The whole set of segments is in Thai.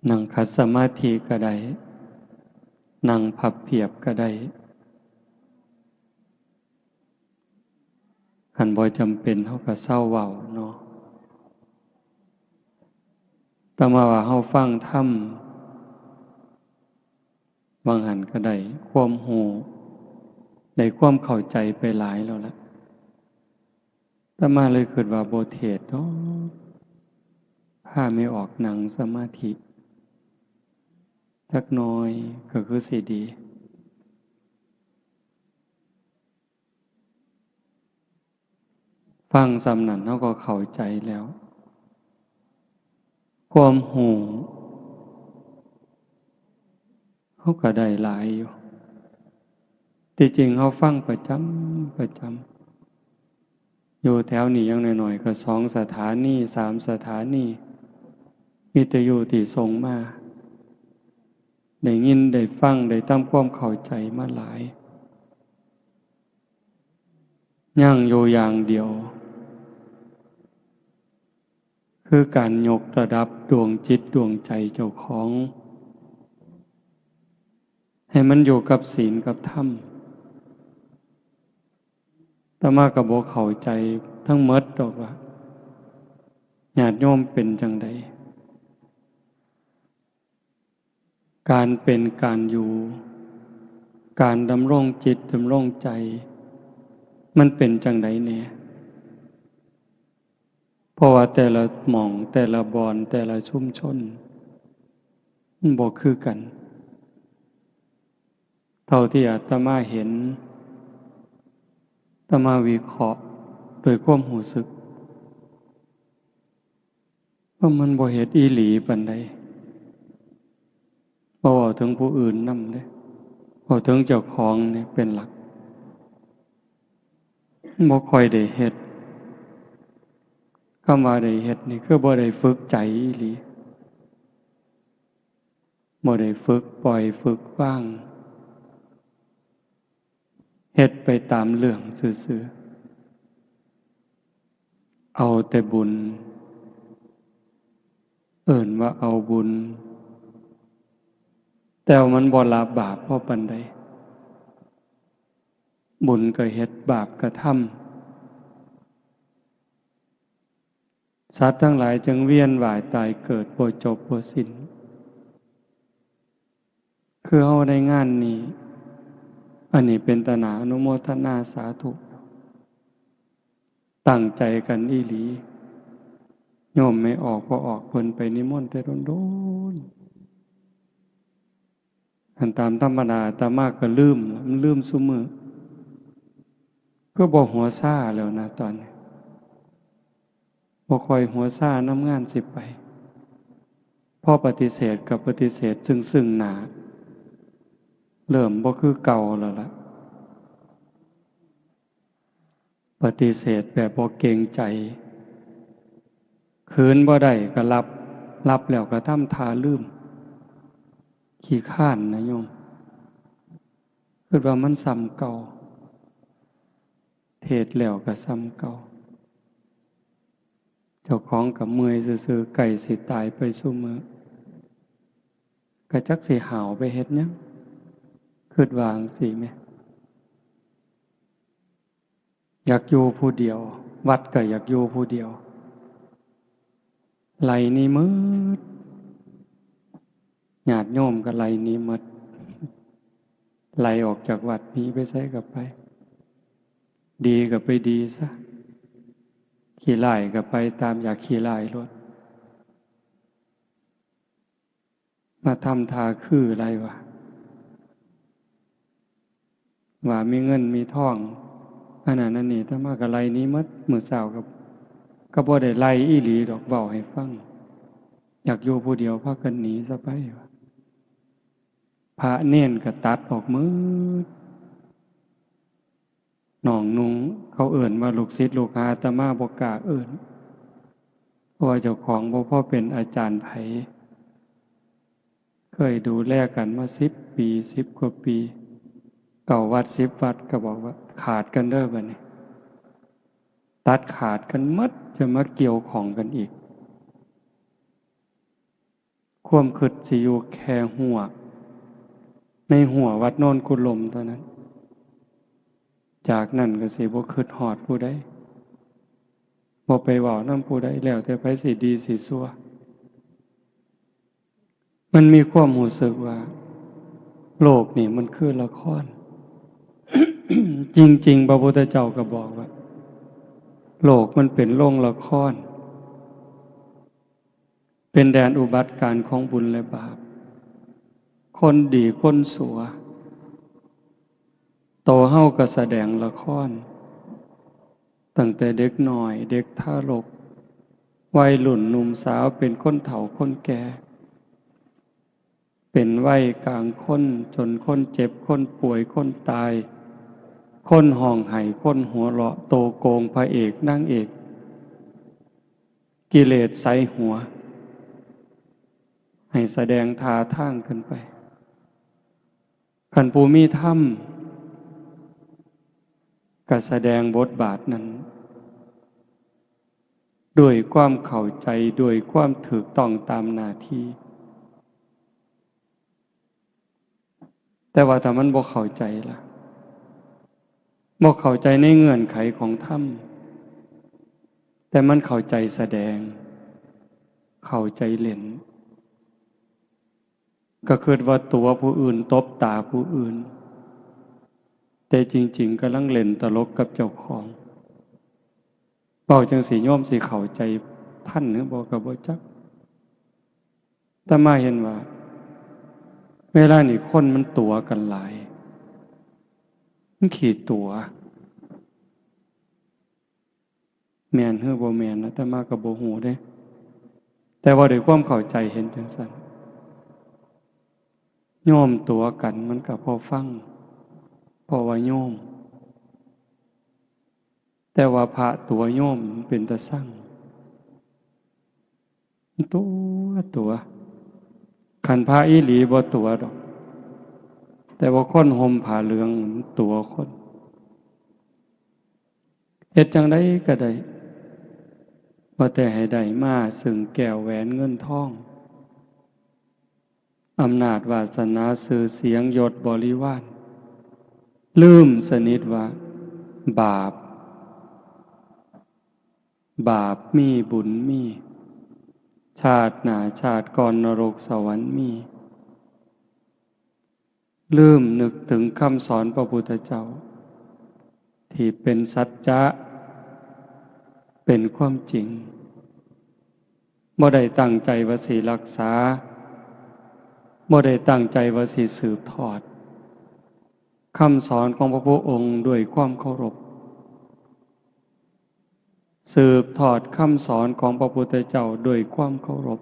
นั่งขัดสมาธิก็ได้นั่งพับเพียบก็ได้คันบ่จำเป็นเฮาก็เศร้าเว้าเนาะแต่มาว่าเฮาฟังธรรมบางหันก็ได้ความรู้ได้ความเข้าใจไปหลายแล้วล่ะแต่มาเลยคิดว่าบ่เทศน์เนาะพาไม่ออกนั่งสมาธิจักหน่อยก็คือสิดีฟังสำนั้นเฮาก็เข้าใจแล้วความรู้เฮาก็ได้หลายอยู่ที่จริงเฮาฟังประจำอยู่แถวนี้อย่างน้อยๆก็2สถานี3สถานีวิทยุที่ส่งมาได้ยินได้ฟังได้ทำความเข้าใจมาหลายยังอยู่อย่างเดียวคือการยกระดับดวงจิตดวงใจเจ้าของให้มันอยู่กับศีลกับธรรมแต่มาก็บ่เข้าใจทั้งหมดดอกว่าญาติโยมเป็นจังไดการเป็นการอยู่การดำรงจิตดำรงใจมันเป็นจังไดแน่เพราะว่าแต่ละหม่องแต่ละบอนแต่ละชุมชนมันบ่คือกันเท่าที่อาตมาเห็นอาตมาวิเคราะห์โดยความรู้สึกว่ามันบ่เฮ็ดอีหลีปานใดบ่เว้าถึงผู้อื่นนำเด้เว้าถึงเจ้าของนี่เป็นหลักบ่ค่อยได้เฮ็ดคำว่าได้เฮ็ดนี่คือบ่ได้ฝึกใจอีหลีบ่ได้ฝึกปล่อยฝึกวางเฮ็ดไปตามเรื่องซื่อๆเอาแต่บุญเอิ้นว่าเอาบุญแต่ว่ามันบ่ละบาปพอปานใดบุญก็เฮ็ดบาปก็ทำสัตว์ทั้งหลายจึงเวียนว่ายตายเกิดบ่จบบ่สิ้นคือเฮาได้งานนี้อันนี้เป็นตนาอนุโมทนาสาธุตั้งใจกันอีหลีโยมไม่ออกก็ออกเพิ่นไปนิมนต์แต่โดนๆอันตามธรรมดาอาตมาก็ลืมมันลืมซุมื้อก็บ่หัวซ่าแล้วนะตอนนี้บ่ค่อยหัวซ่านำงานสิไปพอปฏิเสธกับปฏิเสธซึ่งหน้าเริ่มบ่คือเก่าแล้วล่ะปฏิเสธแบบบ่เกรงใจคืนบ่ได้ก็รับแล้วก็ทำท่าลืมขี้คร้านนะโยมคิดว่ามันซ้ำเก่าเทศแล้วก็ซ้ำเก่าเจ้าของก็เมื่อยซื่อๆใกล้สิตายไปซุมื้อก็จักสิหาวไปเฮ็ดหยังคิดว่าจั่งซี้แหมอยากอยู่ผู้เดียววัดก็อยากอยู่ผู้เดียวไล่หนี้หมดญาติโยมก็ไล่หนี้หมดไล่ออกจากวัดหนีไปไสก็ไปดีก็ไปดีซะขี้ร้ายก็ไปตามอยากขี้ร้ายโลดมาทำท่าคืออะไรวะว่ามีเงินมีทองอันนั้นอันนี้ถ้ามาก็ไล่หนี้หมดมื้อเช้าก็บ่ได้ไล่อีหลีดอกเว้าให้ฟังอยากอยู่ผู้เดียวพากันหนีซะไปวะพระเณรก็ตัดออกหมดน้องนุ่งเขาเอิ้นว่าลูกศิษย์ลูกหาอาตมาบ่กล้าเอิ้นเพราะว่าเจ้าของบ่พอเป็นอาจารย์ไผเคยดูแลกันมา10 ปี10 กว่าปีเก่าวัด10 วัดก็บอกว่าขาดกันเด้อบัดนี้ตัดขาดกันหมดจะมาเกี่ยวข้องกันอีก ความคิดสิอยู่แค่หัวในหัววัดโนนกุลมเท่านั้นจากนั้นก็สิบ่คิดฮอดผู้ใดบ่ไปเว้านำผู้ใดแล้วแต่ไผสิดีสิชั่วมันมีความรู้สึกว่าโลกนี่มันคือละคร จริงๆพระพุทธเจ้าก็บอกว่าโลกมันเป็นโรงละครเป็นแดนอุบัติการของบุญและบาปคนดีคนสัวโตเฮาก็แสดงละครตั้งแต่เด็กน้อยเด็กทารกวัยรุ่นหนุ่มสาวเป็นคนเฒ่าคนแก่เป็นวัยกลางคนจนคนเจ็บคนป่วยคนตายคนห้องไห้คนหัวเราะโตโกงพระเอกนางเอกกิเลสใส่หัวให้แสดงท่าทางขึ้นไปคันผู้มีธรรมก็แสดงบทบาทนั้นด้วยความเข้าใจด้วยความถูกต้องตามหน้าที่แต่ว่าถ้ามันบ่เข้าใจล่ะบ่เข้าใจในเงื่อนไขของธรรมแต่มันเข้าใจแสดงเข้าใจเล่นก็คิดว่าตัวผู้อื่นตบตาผู้อื่นแต่จริงๆกำลังเล่นตลกกับเจ้าของเว้าจังสิโยมสิเข้าใจท่านหรือบ่ก็บ่จักแต่มาเห็นว่าเวลานี่คนมันตัวกันหลายมันขี้ตัวแม่นหรือบ่แม่นนะแต่มาก็บ่ฮู้เด้แต่ว่าด้วยความเข้าใจเห็นจังซั่นโยมตัวกันมันก็พอฟังเพราะว่าโยมแต่ว่าพระตัวโยมมันเป็นตาสั่งตัวคันพระอีหลีบ่ตัวดอกแต่ว่าคนห่มผ้าเหลืองมันตัวคนเฮ็ดจังได๋ก็ได้บ่แต่ให้ได้มาซึ่งแก้วแหวนเงินทองอำนาจวาสนาชื่อเสียงยศบริวารลืมสนิทว่าบาปมีบุญมีชาติหน้าชาติก่อนนรกสวรรค์มีลืมนึกถึงคำสอนพระพุทธเจ้าที่เป็นสัจจะเป็นความจริงบ่ได้ตั้งใจว่าสิรักษาบ่ได้ตั้งใจว่าสิสืบทอดคำสอนของพระพุทธองค์ด้วยความเคารพสืบทอดคำสอนของพระพุทธเจ้าด้วยความเคารพ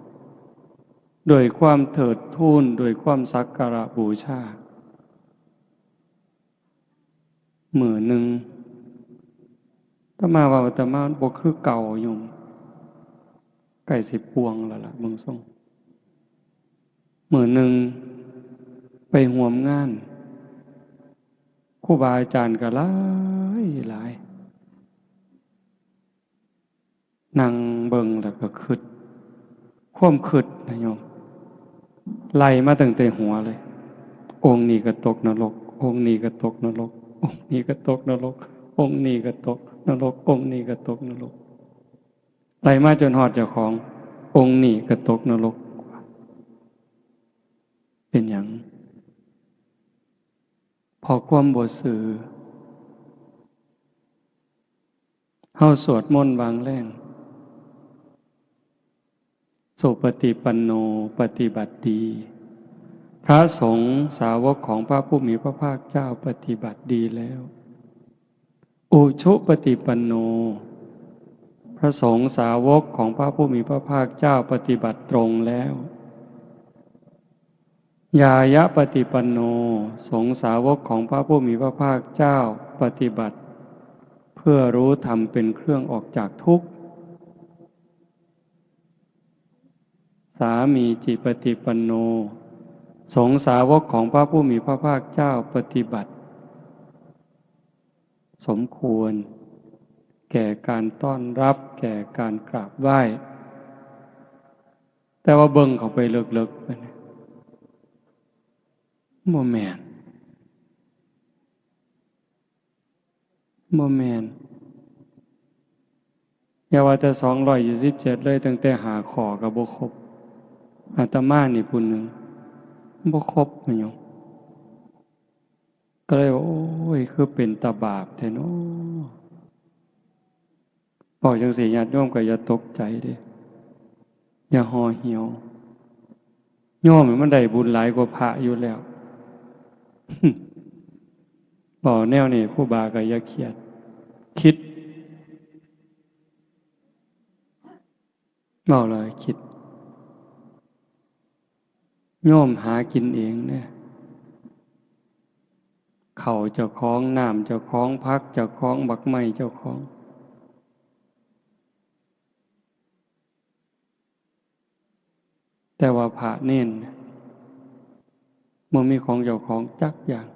ด้วยความเถิดทูนด้วยความสักการะบูชามื้อหนึ่งอาตมาว่าอาตมาบ่คือเก่าอยู่ใกล้สิปวงแล้วล่ะเบิ่งทรงมื้อหนึ่งไปร่วมงานครูบาอาจารย์ก็หลายนั่งเบิ่งแล้วก็คิดความคิดนะโยมไล่มาตั้งแต่หัวเลยองค์นี้ก็ตกนรกองค์นี้ก็ตกนรกองค์นี้ก็ตกนรกองค์นี้ก็ตกนรกองค์นี้ก็ตกนรกไล่มาจนฮอดเจ้าขององค์นี้ก็ตกนรกเป็นหยังพอความบ่ซื่อเฮาสวดมนต์วางแรงสุปฏิปันโนปฏิบัติดีพระสงฆ์สาวกของพระผู้มีพระภาคเจ้าปฏิบัติดีแล้วอุชุปฏิปันโนพระสงฆ์สาวกของพระผู้มีพระภาคเจ้าปฏิบัติตรงแล้วญายะปฏิปันโนสงฆ์สาวกของพระผู้มีพระภาคเจ้าปฏิบัติเพื่อรู้ธรรมเป็นเครื่องออกจากทุกข์สามีจิปฏิปันโนสงฆ์สาวกของพระผู้มีพระภาคเจ้าปฏิบัติสมควรแก่การต้อนรับแก่การกราบไหว้ แต่ว่าเบิ่งเข้าไปลึกๆไปเนี่ยบ่แม่นบ่แม่นอย่าว่าแต่227เลยตั้งแต่หาข้อก็บ่ครบอาตมานี่ผู้หนึงบ่ครบแม่นหยังก็เลยว่าโอ้ยคือเป็นตาบาปแท้เนาะบอกจังซี่ญาติโยมก็อย่าตกใจเด้อย่าห่อเหี่ยวโยมมันได้บุญหลายกว่าพระอยู่แล้ว บอกแนวนี้ครูบาก็อย่าเครียดคิดบอกเลยคิดโยมหากินเองเนี่ยเขาเจ้าของน้ำเจ้าของพักเจ้าของบักไม้เจ้าของแต่ว่าพระเน้นมันมีของเจ้าของจักอย่าง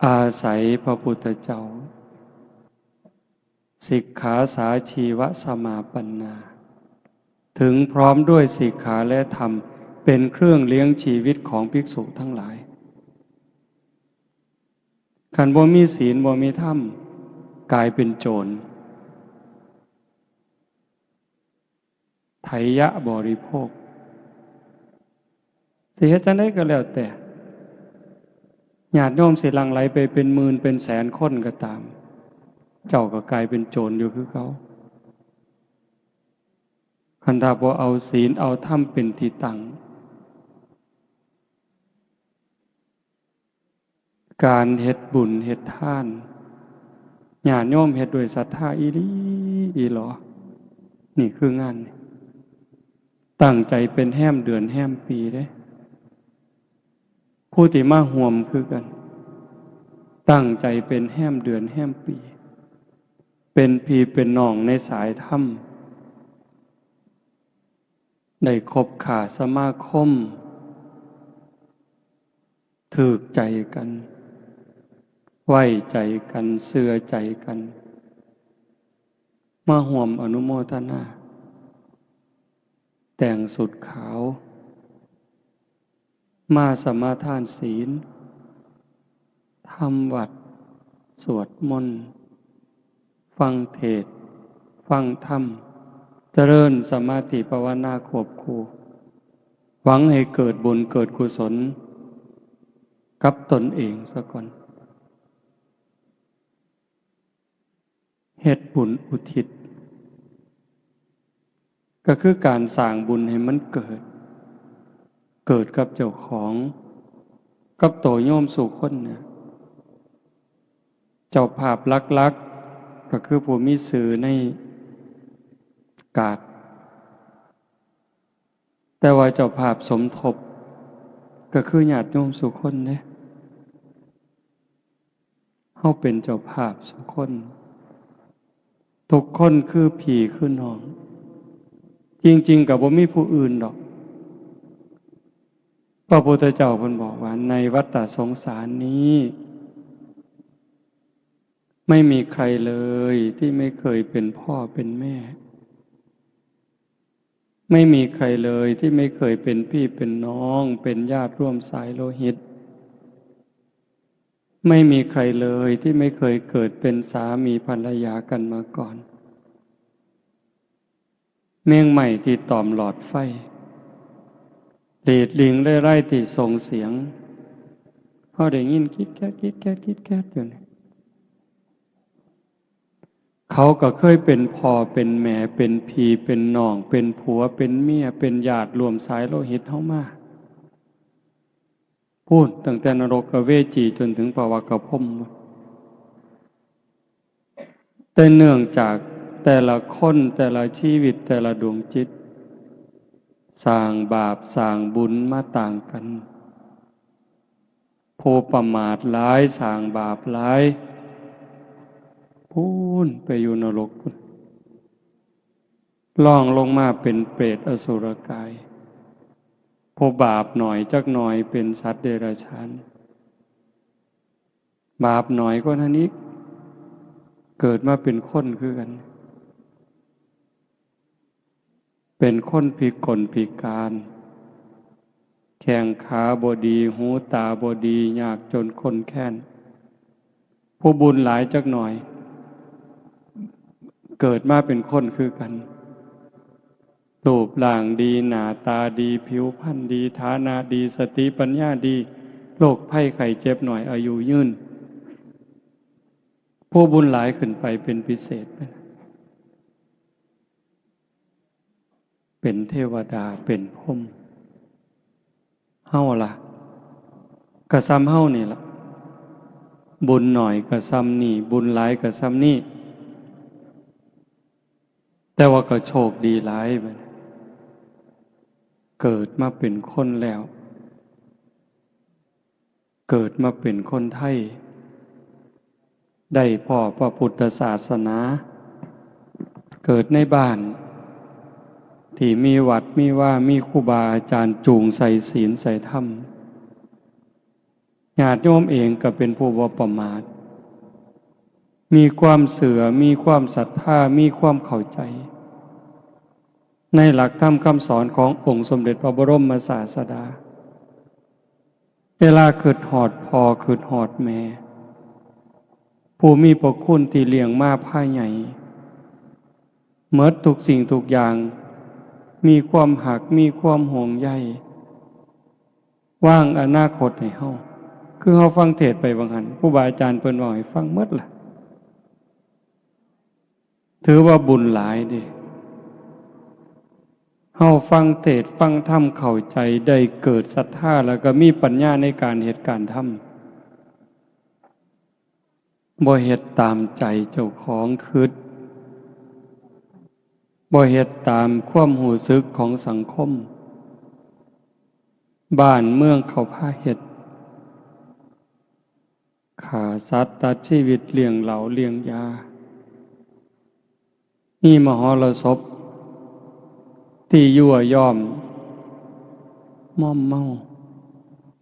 อาศัยพระพุทธเจ้าสิกขาสาชีวสมาปันนาถึงพร้อมด้วยสิกขาและธรรมเป็นเครื่องเลี้ยงชีวิตของภิกษุทั้งหลายขันบ่มีศีลบ่มีธรรมกลายเป็นโจรไถยะบริโภคสิเฮ็ดจังได๋ก็แล้วแต่ญาติโยมสิหลั่งไหลไปเป็นหมื่นเป็นแสนคนก็ตามเจ้าก็กลายเป็นโจรอยู่คือเขาคันถ้าบ่เอาศีลเอาธรรมเป็นที่ตั้งการเฮ็ดบุญเฮ็ดทานญาติโยมเฮ็ดด้วยศรัทธาอีหลีอีหลอนี่คืองานตั้งใจเป็นแห้มเดือนแห้มปีเด้ผู้ที่มาห่วมคือกันตั้งใจเป็นแห้มเดือนแห้มปีเป็นพี่เป็นน้องในสายธรรมได้คบขาสมาคมถูกใจกันไว้ใจกันเชื่อใจกันมาห่วมอนุโมทนาแต่งสุดขาวมาสมาทานศีลทำวัดสวดมนต์ฟังเทศน์ฟังธรรมเจริญสมาธิภาวนาควบคู่หวังให้เกิดบุญเกิดกุศลกับตนเองซะก่อนเฮ็ดบุญอุทิศก็คือการสร้างบุญให้มันเกิดกับเจ้าของกับโตโยมสู่คนเนี่ยเจ้าภาพลักๆก็คือผู้มีสื่อในกาดแต่ว่าเจ้าภาพสมทบก็คือญาติโยมสู่คนเนี่ยเฮาเป็นเจ้าภาพสู่คนทุกคนคือพี่คือน้องจริงๆก็บ่มีผู้อื่นดอกพระพุทธเจ้าเพิ่นบอกว่าในวัฏสงสารนี้ไม่มีใครเลยที่ไม่เคยเป็นพ่อเป็นแม่ไม่มีใครเลยที่ไม่เคยเป็นพี่เป็นน้องเป็นญาติร่วมสายโลหิตไม่มีใครเลยที่ไม่เคยเกิดเป็นสามีภรรยากันมาก่อนเมี่ยงใหม่ที่ตอมหลอดไฟเดดลิงไร่ที่ส่งเสียงพอได้ยินคิดแก๊ดคิดแก๊ดคิดแก๊ดอยู่เนี่ยเขาก็เคยเป็นพ่อเป็นแม่เป็นพี่เป็นน้องเป็นผัวเป็นเมียเป็นญาติรวมสายโลหิตเฮามาพูดตั้งแต่นรกเวจีจนถึงปวากพรหมแต่เนื่องจากแต่ละคนแต่ละชีวิตแต่ละดวงจิตสร้างบาปสร้างบุญมาต่างกันผู้ประมาทหลายสร้างบาปหลายพูนไปอยู่นรกพุ่นล่องลงมาเป็นเปรตอสุรกายผู้บาปหน่อยจักหน่อยเป็นสัตว์เดรัจฉานบาปหน่อยก็ท่านี้เกิดมาเป็นคนคือกัน เป็นคนพิกลพิการแข้งขาบ่ดีหูตาบ่ดียากจนคนแค้นผู้บุญหลายจักหน่อยเกิดมาเป็นคนคือกันรูปร่างดีหน้าตาดีผิวพรรณดีฐานะดีสติปัญญาดีโรคภัยไข้เจ็บหน่อยอายุยืนผู้บุญหลายขึ้นไปเป็นพิเศษเป็นเทวดาเป็นพรหมเฮาล่ะกะซ้ำเฮานี่ล่ะบุญหน่อยกะซ้ำนี่บุญหลายกะซ้ำนี่แต่ว่าก็โชคดีหลายบัดเกิดมาเป็นคนแล้วเกิดมาเป็นคนไทยได้พ่อพระพุทธศาสนาเกิดในบ้านที่มีวัดมีว่ามีครูบาอาจารย์จูงใส่ศีลใส่ธรรมญาติโยมเองก็เป็นผู้บ่ประมาทมีความเสื่อมีความศรัทธามีความเข้าใจในหลักธรรมคำสอนขององค์สมเด็จพระบรมศาสดาเวลาคิดฮอดพ่อคิดฮอดแม่ผู้มีพระคุณที่เลี้ยงมาผ้าใหญ่เมิดทุกสิ่งทุกอย่างมีความหักมีความห่วงใยว่างอนาคตให้เฮาคือเฮาฟังเทศน์ไปบางหันผู้บาอาจารย์เพิ่นเว้าให้ฟังหมดล่ะถือว่าบุญหลายเด้เฮาฟังเทศน์ฟังธรรมเข้าใจได้เกิดศรัทธาแล้วก็มีปัญญาในการเฮ็ดการทำบ่เฮ็ดตามใจเจ้าของคิดบ่เฮ็ดตามความรู้สึกของสังคมบ้านเมืองเขาพาเฮ็ดฆ่าสัตว์ตัดชีวิตเลี้ยงเหล้าเลี้ยงยานี่มหรสพที่ยั่วย้อมม่อมเมา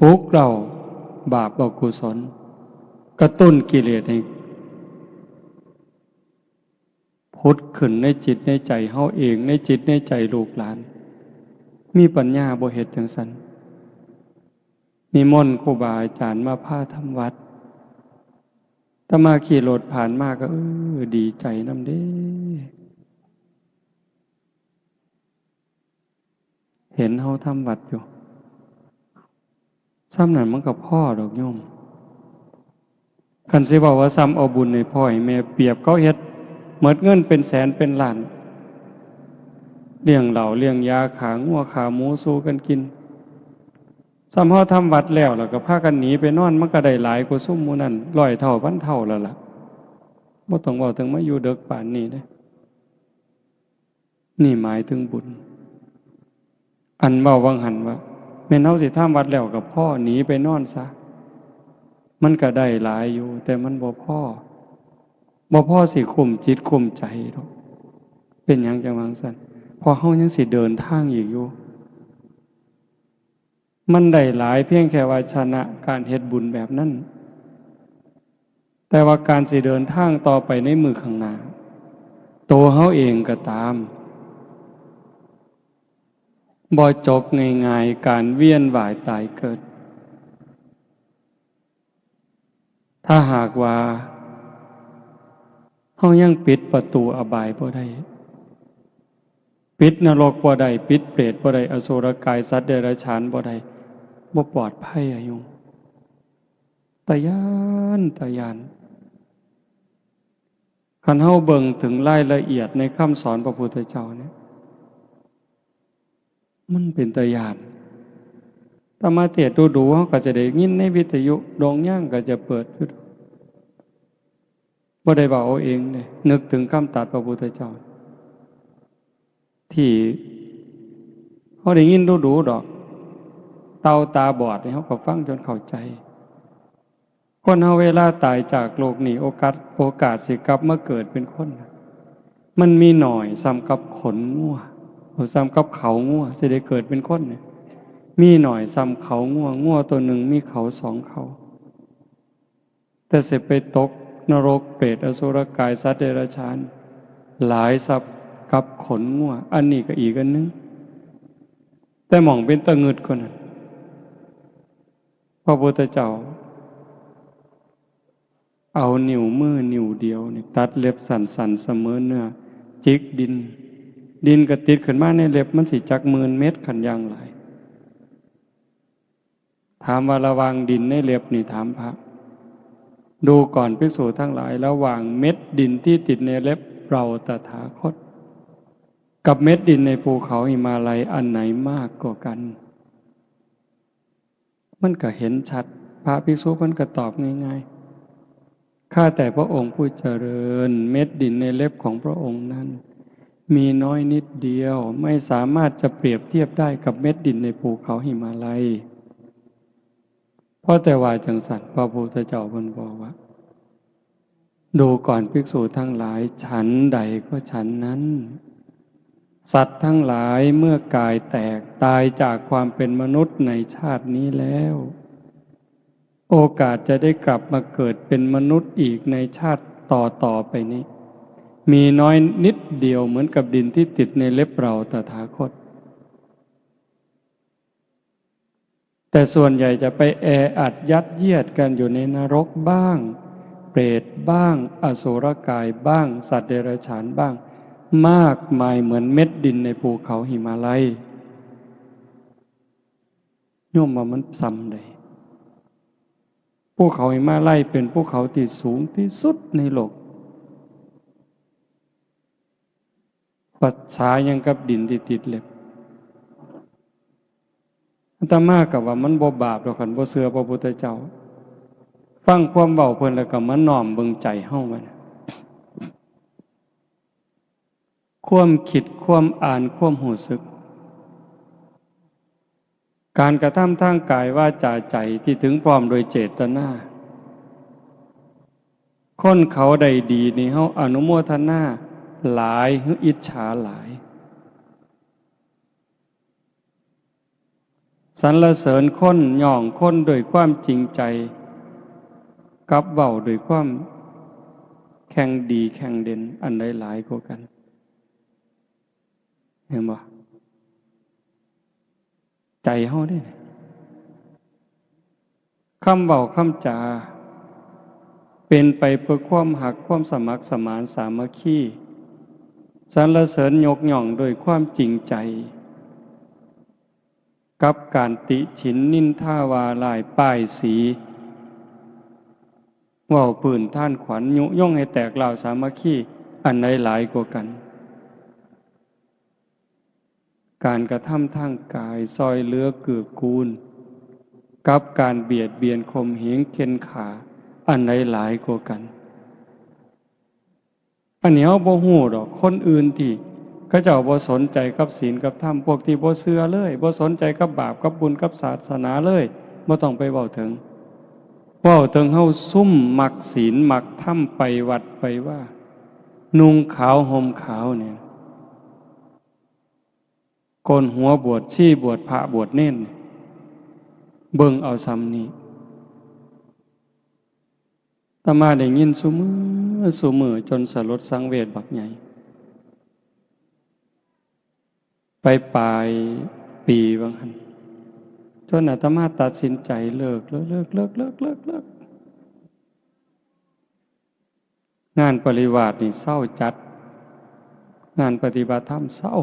ปลุกเราบาปอกุศลกระตุ้นกิเลสให้พุทธขึ้นในจิตในใจเฮาเองในจิตในใจลูกหลานมีปัญญาบ่เฮ็ดจังซั่นนิมนต์ครูบาอาจารย์มาพาทำวัดอาตมาขี่รถผ่านมาก็ดีใจนำเด้เห็นเฮาทำวัดอยู่ซ้ำนั้นมันก็พ่อดอกโยมคันสิบอกว่าซ้ำเอาบุญให้พ่อให้แม่เปรียบเขาเฮ็ดหมดเงินเป็นแสนเป็นล้านเลี้ยงเหล้าเลี้ยงยาขางัวขาหมูสู้กันกินซ้ำเฮาทำวัดแล้วก็พากันหนีไปนอนมันก็ได้หลายกว่าซุ่มหมู่นั้น100 เท่าพันเท่าแล้วล่ะบ่ต้องเว้าถึงมาอยู่ดึกปานนี้เด้นี่หมายถึงบุญอันเว้าวังหันว่าแม่นเฮาสิทำวัดแล้วก็พ่อหนีไปนอนซะมันก็ได้หลายอยู่แต่มันบ่พอสิคุมจิตคุมใจหรอกเป็นหยังจังว่าซั่นพอเฮายังสิเดินทางอีกอยู่มันได้หลายเพียงแค่ว่าชนะการเฮ็ดบุญแบบนั้นแต่ว่าการสิเดินทางต่อไปในมือข้างหน้าตัวเฮาเองก็ตามบ่จบง่ายๆการเวียนว่ายตายเกิดถ้าหากว่าเฮายังปิดประตูอบายบ่ได้ปิดนรกบ่ได้ปิดเปรตบ่ได้อสุรกายสัตว์เดรัจฉานบ่ได้บ่ปลอดภัยอะโยมตะยานคันเฮาเบิ่งถึงรายละเอียดในคำสอนพระพุทธเจ้าเนี่ยมันเป็นตะยานถ้ามาเทศน์ดูๆเฮาก็จะได้ยินในวิทยุดงย่างก็จะเปิดอยู่บ่ได้เว้าเอาเองเด้นึกถึงคำตรัสพระพุทธเจ้าที่เขาได้ยินดูดอกเตาตาบอดเขาก็ฟังจนเข้าใจคนเฮาเวลาตายจากโลกนี้โอกาสสิกลับมาเกิดเป็นคนมันมีหน่อยซ้ำกับขนงัวซ้ำกับเขางัวสิได้เกิดเป็นคนเนี่ยมีหน่อยซ้ำเขางัวตัวหนึ่งมีเขา2 เขาแต่สิไปตกนรกเปรตอสุรกายสัตว์เดรัจฉานหลายสับ กับขนงัวอันนี้ก็อีกอันนึงแต่หม่องเป็นตะงึดคนนั้นพระพุทธเจ้าเอานิ้วมือนิ้วเดียวนี่ตัดเล็บสันๆเสมอเนื้อจิกดินก็ติดขึ้นมาในเล็บมันสิจัก10,000 เม็ดขันอย่างหลายถามว่าระวังดินในเล็บนี่ถามพระดูก่อนภิกษุทั้งหลายระหว่างเม็ดดินที่ติดในเล็บเราตถาคตกับเม็ดดินในภูเขาหิมาลัยอันไหนมากกว่ากันมันก็เห็นชัดพระภิกษุมันก็ตอบง่ายๆข้าแต่พระองค์ผู้เจริญเม็ดดินในเล็บของพระองค์นั้นมีน้อยนิดเดียวไม่สามารถจะเปรียบเทียบได้กับเม็ดดินในภูเขาหิมาลัยเพราะแต่ว่าจังสัตว์พระพุทธเจ้าเพิ่นบอกว่าดูก่อนภิกษุทั้งหลายฉันใดก็ฉันนั้นสัตว์ทั้งหลายเมื่อกายแตกตายจากความเป็นมนุษย์ในชาตินี้แล้วโอกาสจะได้กลับมาเกิดเป็นมนุษย์อีกในชาติต่อไปนี้มีน้อยนิดเดียวเหมือนกับดินที่ติดในเล็บเราตถาคตแต่ส่วนใหญ่จะไปแออัดยัดเยียดกันอยู่ในนรกบ้างเปรตบ้างอสุรกายบ้างสัตว์เดรัจฉานบ้างมากมายเหมือนเม็ดดินในภูเขาหิมาลัยโยมว่ามันซ้ำใดภูเขาหิมาลัยเป็นภูเขาที่สูงที่สุดในโลกปัจฉายังกับดินที่ติดเล็บอาตมากับว่ามันบ่บาปดอกคันบ่เชื่อพระพุทธเจ้าฟังความเว้าเพิ่นแล้วก็มาน้อมเบิ่งใจเฮามันความคิดความอ่านความรู้สึกการกระทำทางกายวาจาใจที่ถึงพร้อมโดยเจตนาคนเขาได้ดีนี่เฮาอนุโมทนาหลายหรืออิจฉาหลายสรรเสริญคนย่องคนโดยความจริงใจกับเว้าโดยความแข่งดีแข่งเด่นอันใดหลายกว่ากันเห็นบ่ใจเฮาได้คำเว้าคำจาเป็นไปเพื่อความหักความสมัครสมานสามัคคีสรรเสริญยกย่องโดยความจริงใจกับการติฉินนินทาวาลายป้ายสีเว้าปืนท่านขวัญยุย่งให้แตกเหล่าสามัคคีอันใดหลายกว่ากันการกระทำทางกายซอยเหลือเกื้อกูลกับการเบียดเบียนข่มเหงเข็นขาอันใดหลายกว่ากันอันนี้เฮาบ่ฮู้ดอกคนอื่นที่เขาเจ้าบ่สนใจกับศีลกับธรรมพวกที่บ่เชื่อเลยบ่สนใจกับบาปกับบุญกับศาสนาเลยบ่ต้องไปเว้าถึงเฮาซุ่มมักศีลมักธรรมไปวัดไปว่านุ่งขาวห่มขาวเนี่ยโกนหัวบวชชีบวชพระบวชเน้นเบิ่งเอาซ้ำนี้อาตมาได้ยินซุมื้อจนสลดสังเวชบักใหญ่ไปปลายปีบางหันจนอาตมาตัดสินใจเลิกงานปริวาสนี่เศร้าจัดงานปฏิบัติธรรมเศร้า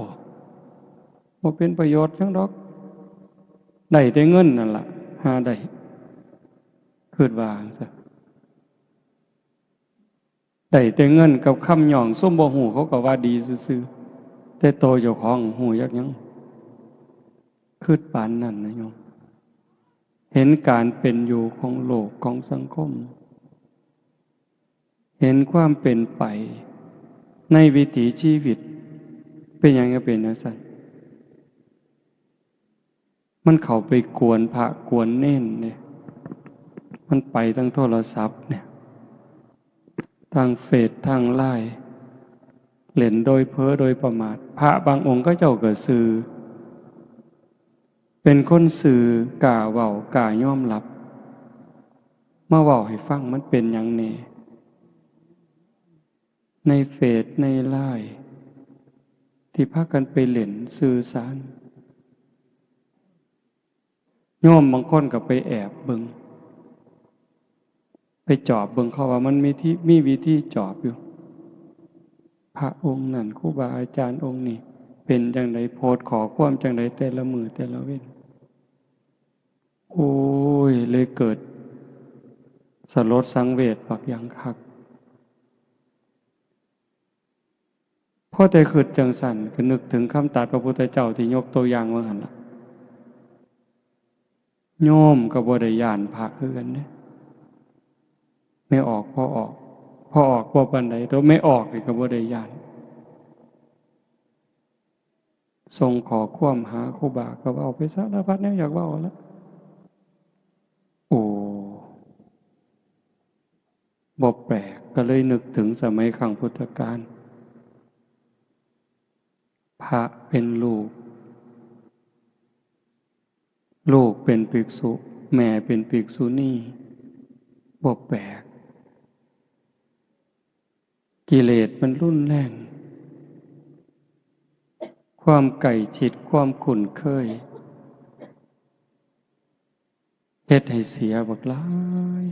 บ่เป็นประโยชน์จังดอกได้แต่เงินนั่นล่ะหาได้คิดว่าจังซั่นได้แต่เงินกับคำหย่องซุ่มบ่ฮู้เขาก็ว่าดีซื่อๆแต่โตเจ้าของฮู้ยักหยังคิดปานนั้นนะโยมเห็นการเป็นอยู่ของโลกของสังคมเห็นความเป็นไปในวิถีชีวิตเป็นหยังก็เป็นจังซั่นมันเข้าไปกวนพระกวนเน้นเนี่ยมันไปทั้งโทรศัพท์เนี่ยทางเฟซทางไลน์เล่นโดยเพ้อโดยประมาทพระบางองค์ก็เจ้าก็สื่อเป็นคนสื่อกล้าเว้ากล้ายอมรับมาเว้าให้ฟังมันเป็นหยังแน่ในเฟซในไลน์ ที่พากันไปเล่นสื่อสารโยมบางคนก็ไปแอบเบิ่งไปจอบเบิ่งเขาว่ามันมีวิธีจอบอยู่พระองค์นั่นครูบาอาจารย์องค์นี้เป็นจังไดโพสต์ขอความจังไดแต่ละมือแต่ละเว้นโอ้ยเลยเกิดสลดสังเวชบักอย่างคักพอแต่คิดจังสั่นก็นึกถึงคำตรัสพระพุทธเจ้าที่ยกตัวอย่างว่าหั่นล่ะโยมก็บ่ได้ย้านพระคือกันเด้ไม่ออกพอออกบ่ปานใดตัวไม่ออกนี่ก็บ่ได้ย้านส่งขอความหาครูบาก็เว้าไปสารพัดแนวอยากเว้าแล้วโอ้บ่แปลกก็เลยนึกถึงสมัยครั้งพุทธกาลพระเป็นลูกเป็นภิกษุแม่เป็นภิกษุณีบ่แปลกกิเลสมันรุนแรงความไก่ฉิดความคุ้นเคยเฮ็ดให้เสียบักหลาย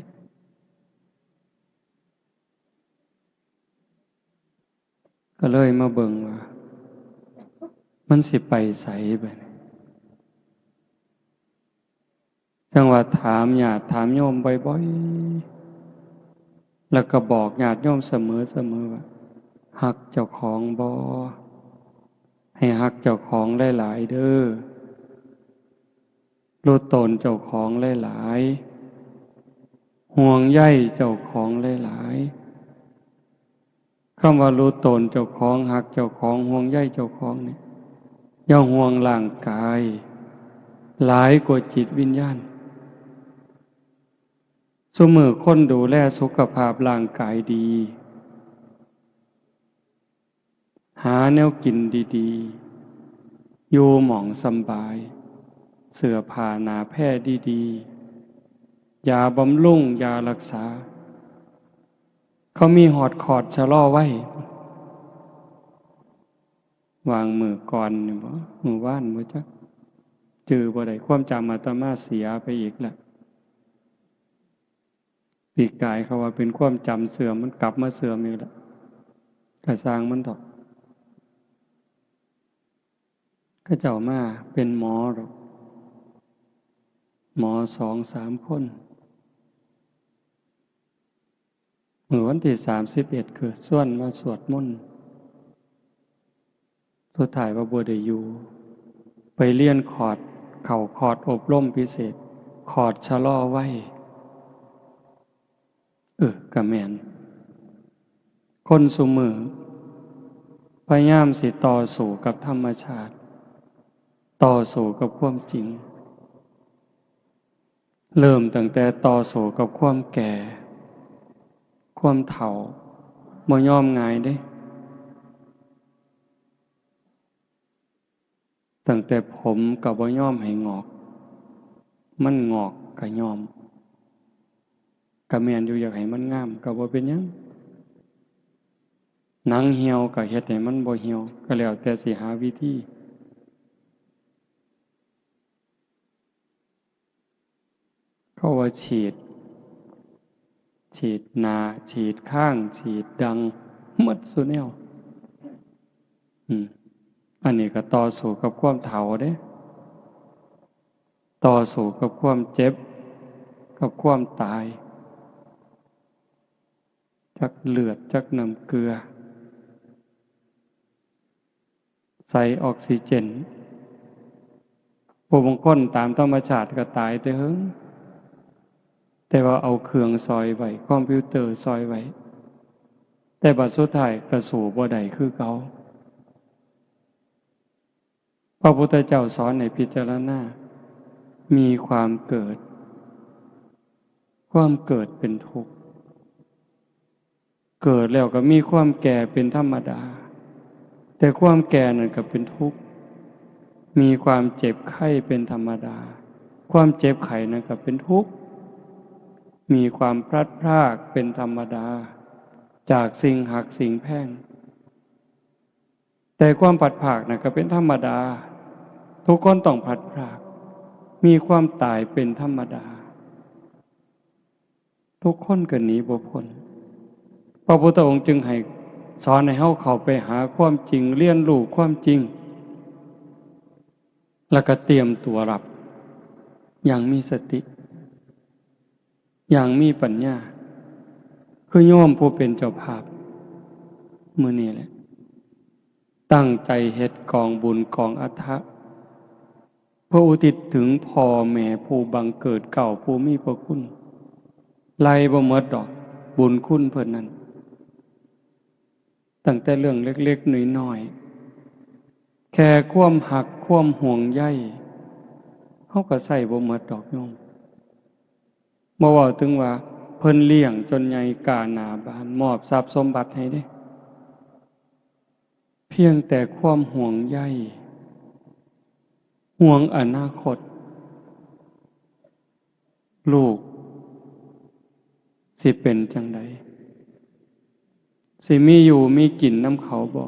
ก็เลยมาเบิ่งว่ามันสิไปไสบัดนี้จังว่าถามญาติถามโยมบ่อยๆแล้วก็บอกญาติโยมเสมอว่าฮักเจ้าของบ่ให้ฮักเจ้าของหลายๆเด้อรู้ตนเจ้าของหลายๆห่วงใยเจ้าของหลายๆคำว่ารู้ตนเจ้าของฮักเจ้าของห่วงใยเจ้าของนี่อย่าห่วงร่างกายหลายกว่าจิตวิญญาณซุมื้อคนดูแลสุขภาพร่างกายดีหาแนวกินดีๆอยู่หม่องสำบายเสื้อผ้าหนาแพร่ดีๆยาบำรุงยารักษาเขามีหอดคอร์ดชะลอไว้วางมือก่อนนี่บ่มือว่านบ่จักจือบ่ได้ความจำอาตมาเสียไปอีกแล้วปีกายเขาว่าเป็นความจำเสื่อมมันกลับมาเสื่อมอีกแล้วกระสร้างมันดอกก็เจ้ามาเป็นหมอหรอกหมอ2-3 คนเมื่อวันที่31คือส่วนมาสวดมนต์สุดท้ายว่าบ่ได้อยู่ไปเรียนคอร์สเข้าคอร์สอบรมพิเศษคอร์สชะลอไว้ก็แม่นคนซุมื้อพยายามสิต่อสู้กับธรรมชาติต่อสู้กับความจริงเริ่มตั้งแต่ต่อสู้กับความแก่ความเฒ่าบ่ยอมง่ายเด้ตั้งแต่ผมก็บ่ยอมให้งอกมันงอกก็ยอมก็แม่นอยู่อยากให้มันงามก็บ่เป็นหยังหนังเหี่ยวก็เฮ็ดให้มันบ่เหี่ยวก็แล้วแต่สิหาวิธีเขาว่าฉีดหน้าฉีดข้างฉีดดังหมดซุแนวอันนี้ก็ต่อสู้กับความเฒ่าเด้ต่อสู้กับความเจ็บกับความตายจักเลือดจักน้ำเกลือใส่ออกซิเจนผู้บางคนตามธรรมชาติก็ตายแต่เฮิงแต่ว่าเอาเครื่องซอยไว้คอมพิวเตอร์ซอยไว้แต่บัดสุดท้ายก็สู่บ่ได้คือเก่าพระพุทธเจ้าสอนให้พิจารณามีความเกิดเป็นทุกข์เกิดแล้วก็มีความแก่เป็นธรรมดาแต่ความแก่นั่นก็เป็นทุกข์มีความเจ็บไข้เป็นธรรมดาความเจ็บไข้นั่นก็เป็นทุกข์มีความพลัดพรากเป็นธรรมดาจากสิ่งหักสิ่งแพงแต่ แต่ความผัดผากนะก็เป็นธรรมดาทุกคนต้องผัดผากมีความตายเป็นธรรมดาทุกคนก็หนีบ่พ้นพระพุทธองค์จึงให้สอนให้เฮาเข้าไปหาความจริงเรียนรู้ความจริงแล้วก็เตรียมตัวรับอย่างมีสติอย่างมีปัญญาคือโยมผู้เป็นเจ้าภาพมื้อนี้แหละตั้งใจเฮ็ดกองบุญกองอทะเพื่ออุทิศถึงพ่อแม่ผู้บังเกิดเก่าผู้มีพระคุณไล่บ่หมดดอกบุญคุณเพิ่นนั้นตั้งแต่เรื่องเล็กๆน้อยๆแค่ความหักความห่วงใยเฮาก็ใส่บ่หมดดอกโยมบ่เว้าถึงว่าเพิ่นเลี้ยงจนใหญ่กล้าหน้าบานมอบทรัพย์สมบัติให้เด้เพียงแต่ความห่วงใยห่วงอนาคตลูกสิเป็นจังใดสิมีอยู่มีกินน้ำเขาบ่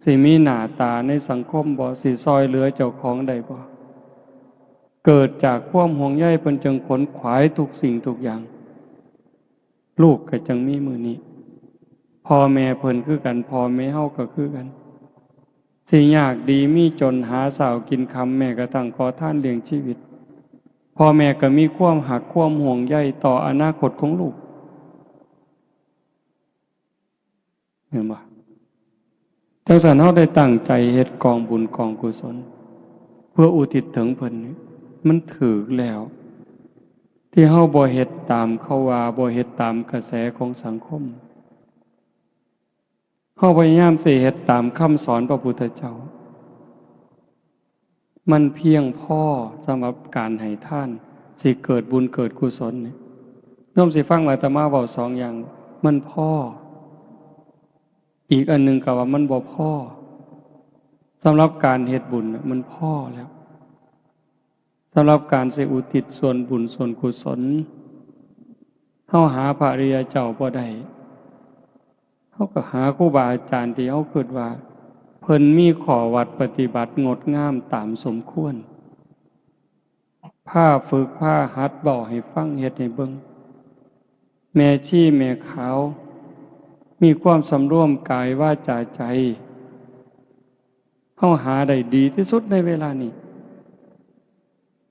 สิมีหน้าตาในสังคมบ่สิซอยเหลือเจ้าของได้บ่เกิดจากความห่วงใยเพิ่นจึงขนขวายทุกสิ่งทุกอย่างลูกก็จังมีมื้อนี้พ่อแม่เพิ่นคือกันพ่อแม่เฮาก็คือกันสิยากดีมีจนหาเช้ากินค่ำแม่ก็ตั้งขอทานเลี้ยงชีวิตพ่อแม่ก็มีความหักความห่วงใยต่ออนาคตของลูกเห็นบ่จังซั่นเฮาได้ตั้งใจเฮ็ดกองบุญกองกุศลเพื่ออุทิศถึงเพิ่นนี่มันถูกแล้วที่เฮาบ่เฮ็ดตามเขาว่าบ่เฮ็ดตามกระแสของสังคมเฮาพยายามสิเฮ็ดตามคำสอนพระพุทธเจ้ามันเพียงพอสำหรับการให้ทานสิเกิดบุญเกิดกุศลนี่โยมสิฟังอาตมาเว้า2อย่างมันพออีกอันหนึ่งก็ว่ามันบ่พอสำหรับการเฮ็ดบุญมันพอแล้วสำหรับการสิอุทิศส่วนบุญส่วนกุศลเฮาหาพระอริยเจ้าบ่ได้เฮาก็หาครูบาอาจารย์ที่เฮาคิดว่าเพิ่นมีข้อวัดปฏิบัติงดงามตามสมควรพาฝึกพาหัดเว้าให้ฟังเฮ็ดให้เบิ่งแม่ชีแม่ขาวมีความสำรวมกายวาจาใจเฮาหาได้ดีที่สุดในเวลานี้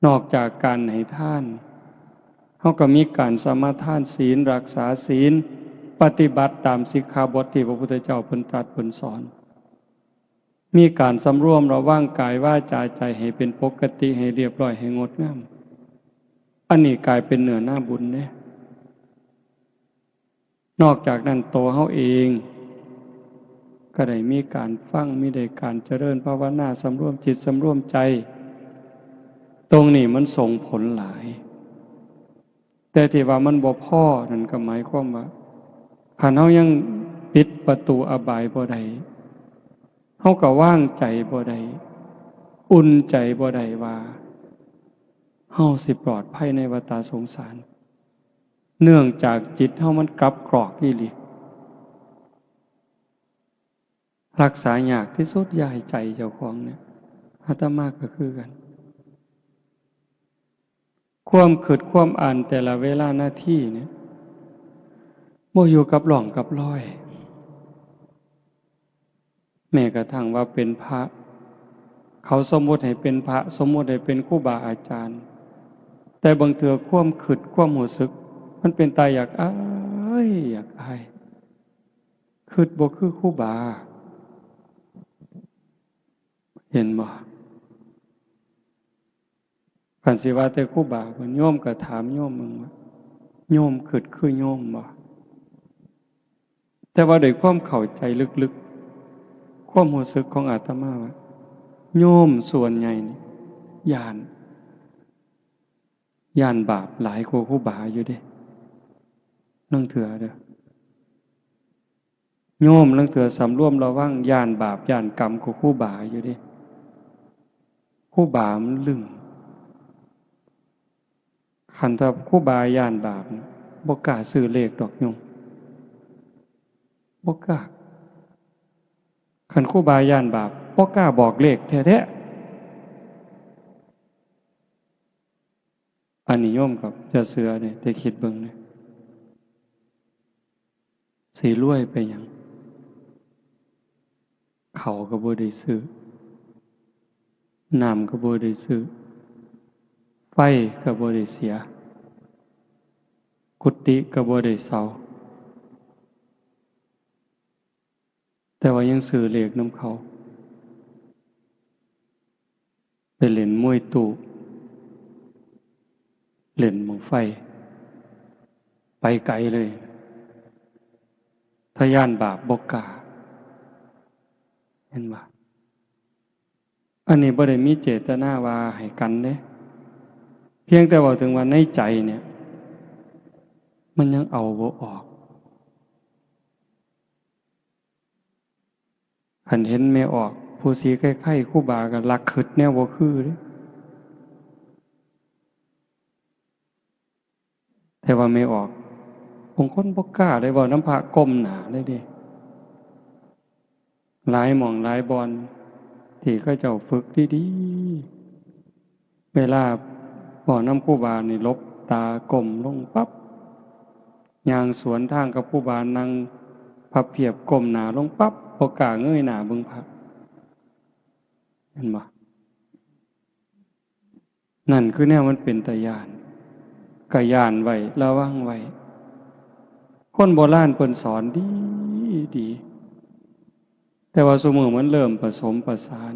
นอกจากการให้ทานเฮาก็มีการสมาทานศีลรักษาศีลปฏิบัติตามสิกขาบทที่พระพุทธเจ้าเพิ่นตรัสเพิ่นสอนมีการสำรวมระวังกายวาจาใจให้เป็นปกติให้เรียบร้อยให้งดงามอันนี้กลายเป็นเนื้อหน้าบุญเด้นอกจากนั้นตัวเฮาเองก็ได้มีการฟังมีได้การเจริญภาวนาสำรวมจิตสำรวมใจตรงนี้มันส่งผลหลายแต่ที่ว่ามันบ่พอนั่นก็หมายความว่าคันเฮายังปิดประตูอบายบ่ได้เฮาก็ว่างใจบ่ได้อุ่นใจบ่ได้ว่าเฮาสิปลอดภัยในวัฏสงสารเนื่องจากจิตเฮามันกลับกรอกอีหลีรักษายากที่สุดอย่าให้ใจเจ้าของเนี่ยอาตมาก็คือกันความคิดความอ่านแต่ละเวลาหน้าที่เนี่ยบ่อยู่กับหล่องกับลอยแม้กระทั่งว่าเป็นพระเขาสมมุติให้เป็นพระสมมุติให้เป็นครูบาอาจารย์แต่บางเทื่อความคิดความรู้สึกมันเป็นตายอยากอายอยากอายคิดบ่คือครูบาเห็นบ่คันสิว่าแต่ครูบาเพิ่นโยมก็ถามโยมมึงว่าโยมคิดคือโยมบ่แต่ว่าด้วยความเข้าใจลึกๆความรู้สึกของอาตมาว่าโยมส่วนใหญ่นี่ย่านบาปหลายกว่าครูบาอยู่เด้นั่งเถื่อเด้อโยมนั่งเถื่อสำรวมระวังย่านบาปย่านกรรมกว่าครูบาอยู่เด้ครูบามันลึงคันถ้าครูบาย่านบาปบ่กล้าซื้อเลขดอกโยมบ่กล้า คันครูบาย่านบาปบ่กล้าบอกเลขแท้ๆอันนิยมกับจะเสือเนี่ยได้คิดเบิ่งเนี่ยสิรวยไปหยังเขาก็บ่ได้ซื้อน้ำก็บ่ได้ซื้อไฟก็บ่ได้เสียกุฏิก็บ่ได้เซาแต่ว่ายังซื้อเลขนำเขาไปเล่นมวยตู้เล่นบั้งไฟไปไกลเลยถ้าย่านบาปบ่กล้าเห็นบ่อันนี้บ่ได้มีเจตนาว่าให้กันเด้เพียงแต่ว่าถึงว่าในใจเนี่ยมันยังเอาบ่ออกคันเห็นไม่ออกผู้สีใกล้ๆครูบาก็ลักขึดแนวบ่คือเด้แต่ว่าไม่ออกบางคนบ่กล้าได้เว้าน้ำพระก้มหน้าได้เด้หลายหม่องหลายบอนที่เขาเจ้าฝึกดีๆเวลาบ่น้ำครูบานี่ลบตาก้มลงปั๊บย่างสวนทางกับครูบานั่งพับเพียบก้มหน้าลงปั๊บบ่กล้าเงยหน้าเบิ่งพระเห็นบ่นั่นคือแนวมันเป็นตาย้านก็ย้านไว้ระวังไว้คนโบราณเพิ่นสอนดีแต่ว่าซุมื้อมันเริ่มผสมประสาน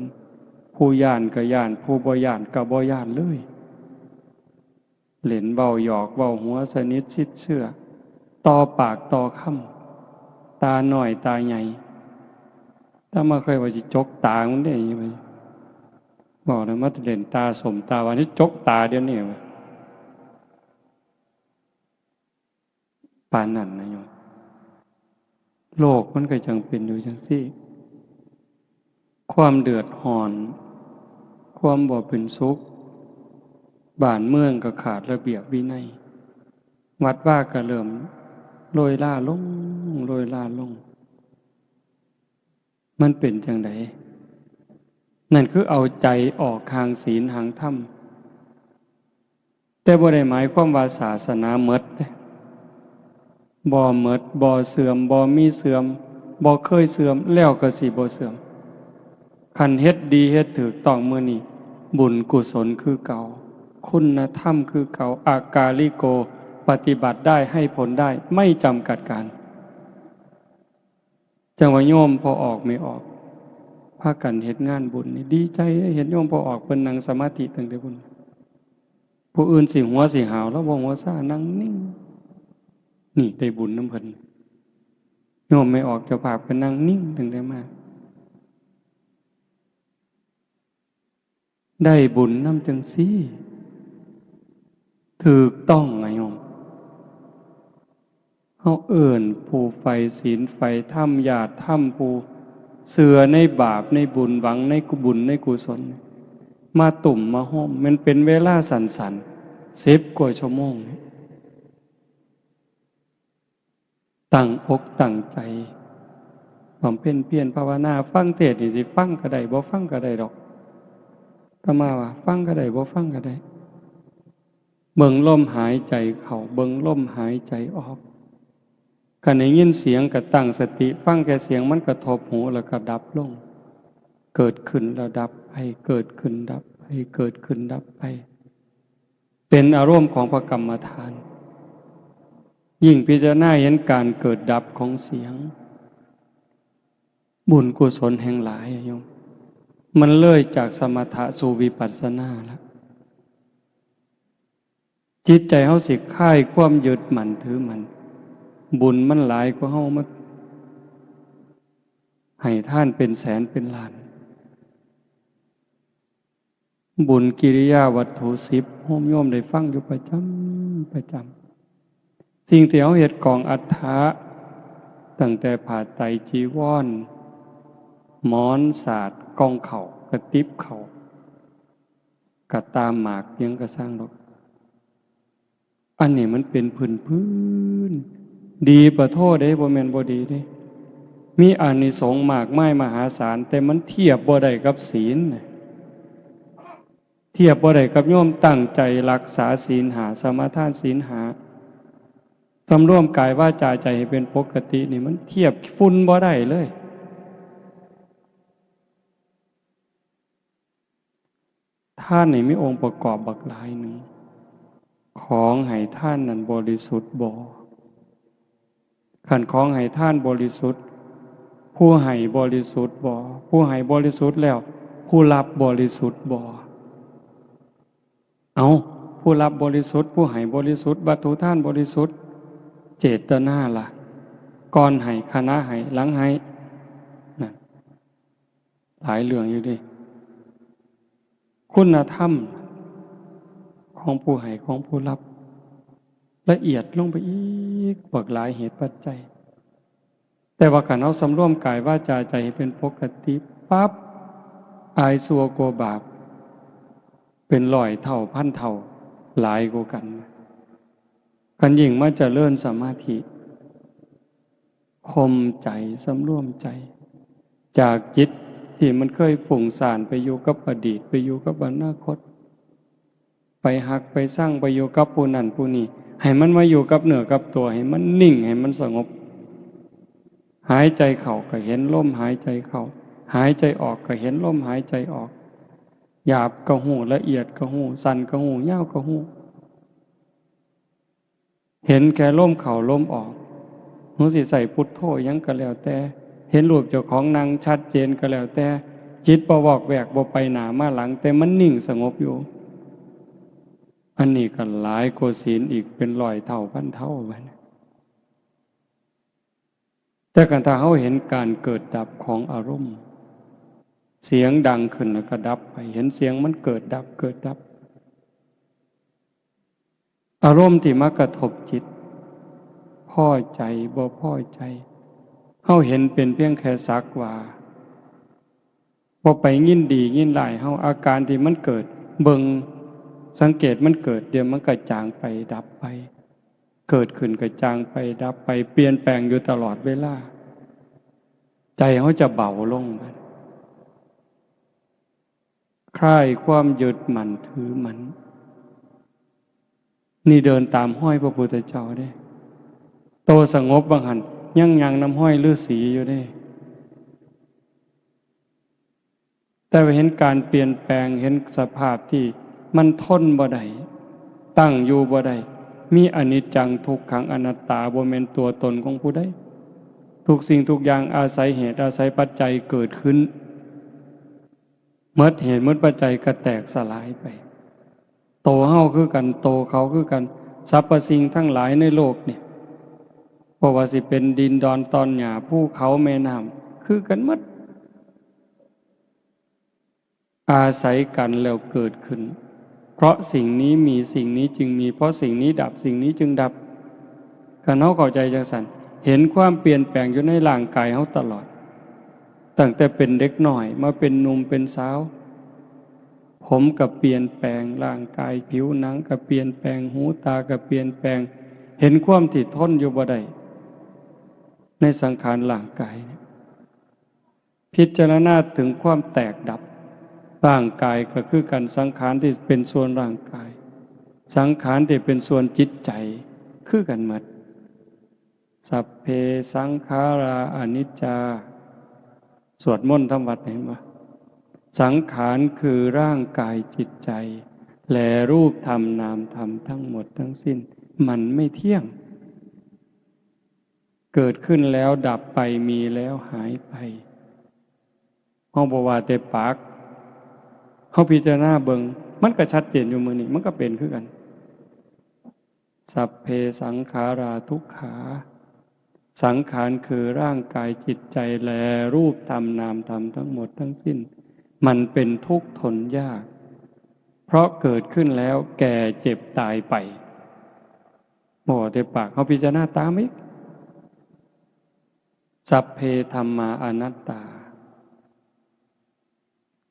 ผู้ย้านก็ย้านผู้บ่ย้านก็บ่ย้านเลยเล่นเว้าหยอกเว้าหัวสนิทชิดเชื่อต่อปากต่อคำตาน้อยตาใหญ่ถ้ามาเคยว่าสิจกตามันได้ยังไงบอกเลยมาเล่นตาสมตาวันนี้จกตาเดี๋ยวนี้ปานนั้นนะโยมโลกมันก็จังเป็นอยู่จังซี่ความเดือดร้อน ความบ่เป็นสุขบ้านเมืองก็ขาดระเบียบวินัยวัดว่าก็เริ่มโรยล่าลงโรยล่าลงมันเป็นจังไดนั่นคือเอาใจออกทางศีลทางธรรมแต่บ่ได้หมายความว่าศาสนาหมดบ่หมดบ่เสื่อมบ่มีเสื่อมบ่เคยเสื่อมแล้วก็สิบ่เสื่อมคันเฮ็ดดีเฮ็ดถูกต้องมื้อนี้บุญกุศลคือเก่าคุณธรรมคือเก่าอากาลิโกปฏิบัติได้ให้ผลได้ไม่จำกัดการจังว่าโยมพอออกไม่ออกพากันเฮ็ดงานบุญนี่ดีใจเห็นโยมพอออกเพิ่นนั่งสมาธิตั้งแต่บุญผู้อื่นสิหัวสิหาวแล้วบ่หัวซ่านั่งนิ่งนี่ได้บุญนำเพิ่นโยมไม่ออกเจ้าภาพเพิ่นนั่งนิ่งตั้งแต่มาได้บุญนำจังซี่ถูกต้องไงโยมเฮาเอิ้นผู้ใฝ่ศีลใฝ่ธรรมญาติธรรมผู้เชื่อในบาปในบุญหวังในกุบุญในกุศลมาตุ่มมาห้อมมันเป็นเวลาสั้นๆ10 กว่าชั่วโมงตั้งอกตั้งใจบำเพ็ญเพียรภาวนาฟังเทศน์นี่สิฟังก็ได้บ่ฟังก็ได้ดอกอาตมาว่าฟังก็ได้บ่ฟังก็ได้เบิ่งลมหายใจเข้าเบิ่งลมหายใจออกคันได้ยินเสียงก็ตั้งสติฟังแค่เสียงมันกระทบหูแล้วก็ดับลงเกิดขึ้นแล้วดับไปเกิดขึ้นดับไปเกิดขึ้นดับไปเป็นอารมณ์ของพระกรรมฐานยิ่งพิจารณาเห็นการเกิดดับของเสียงบุญกุศลแห่งหลายโยมมันเลยจากสมถะสู่วิปัสสนาแล้วจิตใจเฮาสิคลายความยึดมั่นถือมั่นบุญมันหลายกว่าเฮามาให้ท่านเป็นแสนเป็นล้านบุญกิริยาวัตถุ10โยมโยมได้ฟังอยู่ประจำสิ่งที่เฮาเฮ็ดกองอัฏฐะตั้งแต่ผ้าไตรจีวรหมอนสาดกองเข่ากระติบเข่ากระตามหมากยังกระสร้างดอกอันนี้มันเป็นพื้นดีประโทษได้บ่แม่นบ่ดีเด้ มีอานิสงส์มากมายมหาศาลแต่มันเทียบบ่ได้กับศีลเทียบบ่ได้กับโยมตั้งใจรักษาศีลหาสมาทานศีลหาสำรวมกายวาจาใจให้เป็นปกตินี่มันเทียบฝุ่นบ่ได้เลยท่านนี่มีองค์ประกอบบักหลายหนึ่งของให้ท่านนั้นบริสุทธิ์บ่ขันของให้ท่านบริสุทธิ์ผู้ให้บริสุทธิ์บ่ผู้ให้บริสุทธิ์แล้วผู้รับบริสุทธิ์บ่เอาผู้รับบริสุทธิ์ผู้ให้บริสุทธิ์วัตถุท่านบริสุทธิ์เจตนาล่ะก่อนให้คณะให้หลังให้นั่นหลายเรื่องอยู่ดิคุณธรรมของผู้ให้ของผู้รับละเอียดลงไปอีกบักหลายเหตุปัจจัยแต่ว่าขันเอาสำรวมกายวาจาใจให้เป็นปกติปั๊บอายสัวกลัวบาปเป็นร้อยเท่าพันเท่าหลายกว่ากันยิ่งมาเจริญสมาธิข่มใจสำรวมใจจากจิตที่มันเคยฝุ่งซ่านไปอยู่กับอดีตไปอยู่กับอนาคตไปหักไปสร้างไปอยู่กับผู้นั้นผู้นี้ให้มันมาอยู่กับเนื้อกับตัวให้มันนิ่งให้มันสงบหายใจเข้าก็เห็นลมหายใจเข้าหายใจออกก็เห็นลมหายใจออกหยาบก็หูละเอียดก็หูสั่นก็หูยาวก็หูเห็นแค่ลมเข้าลมออกหูสิใส่พุทโธยังก็แล้วแต่เห็นรูปเจ้าของนางชัดเจนก็แล้วแต่จิตบ่วอกแวกบ่ไปหน้ามาหลังแต่มันนิ่งสงบอยู่อันนี้ก็หลายกว่าศีลอีกเป็นร้อยเท่าพันเท่าไปแต่กันถ้าเขาเห็นการเกิดดับของอารมณ์เสียงดังขึ้นแล้วก็ดับไปเห็นเสียงมันเกิดดับเกิดดับอารมณ์ที่มากระทบจิตพอใจบ่พอใจเขาเห็นเป็นเพียงแค่สักว่าบ่ไปยินดียินร้ายเขาอาการที่มันเกิดเบิ่งสังเกตมันเกิดเดี๋ยวมันก็จางไปดับไปเกิดขึ้นก็จางไปดับไปเปลี่ยนแปลงอยู่ตลอดเวลาใจเขาจะเบาลงไปคลายความยึดมั่นถือมั่นนี่เดินตามห้อยพระพุทธเจ้าได้โตสงบบางหันยังน้ำห้อยฤาษีอยู่ได้แต่เห็นการเปลี่ยนแปลงเห็นสภาพที่มันทนบ่ได้ตั้งอยู่บ่ได้มีอนิจจังทุกขังอนัตตาบ่แม่นตัวตนของผู้ใดทุกสิ่งทุกอย่างอาศัยเหตุอาศัยปัจจัยเกิดขึ้นเมื่อเหตุเมื่อปัจจัยก็แตกสลายไปโตเฮาคือกันโตเขาคือกันสรรพสิ่งทั้งหลายในโลกเนี่ยบ่ว่าสิเป็นดินดอนตอนหญ้าภูเขาแม่น้ำคือกันหมดอาศัยกันแล้วเกิดขึ้นเพราะสิ่งนี้มีสิ่งนี้จึงมีเพราะสิ่งนี้ดับสิ่งนี้จึงดับกันเฮาเข้าใจจังซั่นเห็นความเปลี่ยนแปลงอยู่ในร่างกายเฮาตลอดตั้งแต่เป็นเด็กน้อยมาเป็นหนุ่มเป็นสาวผมก็เปลี่ยนแปลงร่างกายผิวหนังก็เปลี่ยนแปลงหูตาก็เปลี่ยนแปลงเห็นความที่ทนอยู่บ่ได้ในสังขารร่างกายพิจารณาถึงความแตกดับร่างกายก็คือกันสังขารที่เป็นส่วนร่างกายสังขารที่เป็นส่วนจิตใจคือกันหมดสัพเพสังขาราอนิจจาสวดมนต์ทำวัดเห็นปะสังขารคือร่างกายจิตใจและรูปธรรมนามธรรมทั้งหมดทั้งสิ้นมันไม่เที่ยงเกิดขึ้นแล้วดับไปมีแล้วหายไปเฮาบ่ว่าแต่ปากเฮาพิจารณาเบิ่งมันก็ชัดเจนอยู่มื้อนี้มันก็เป็นคือกันสัพเพสังขาราทุกขาสังขารคือร่างกายจิตใจและรูปธรรมนามธรรมทั้งหมดทั้งสิ้นมันเป็นทุกข์ทนยากเพราะเกิดขึ้นแล้วแก่เจ็บตายไปบ่แต่ปากเขาพิจารณาตามอีกสัพเพธัมมาอนัตตา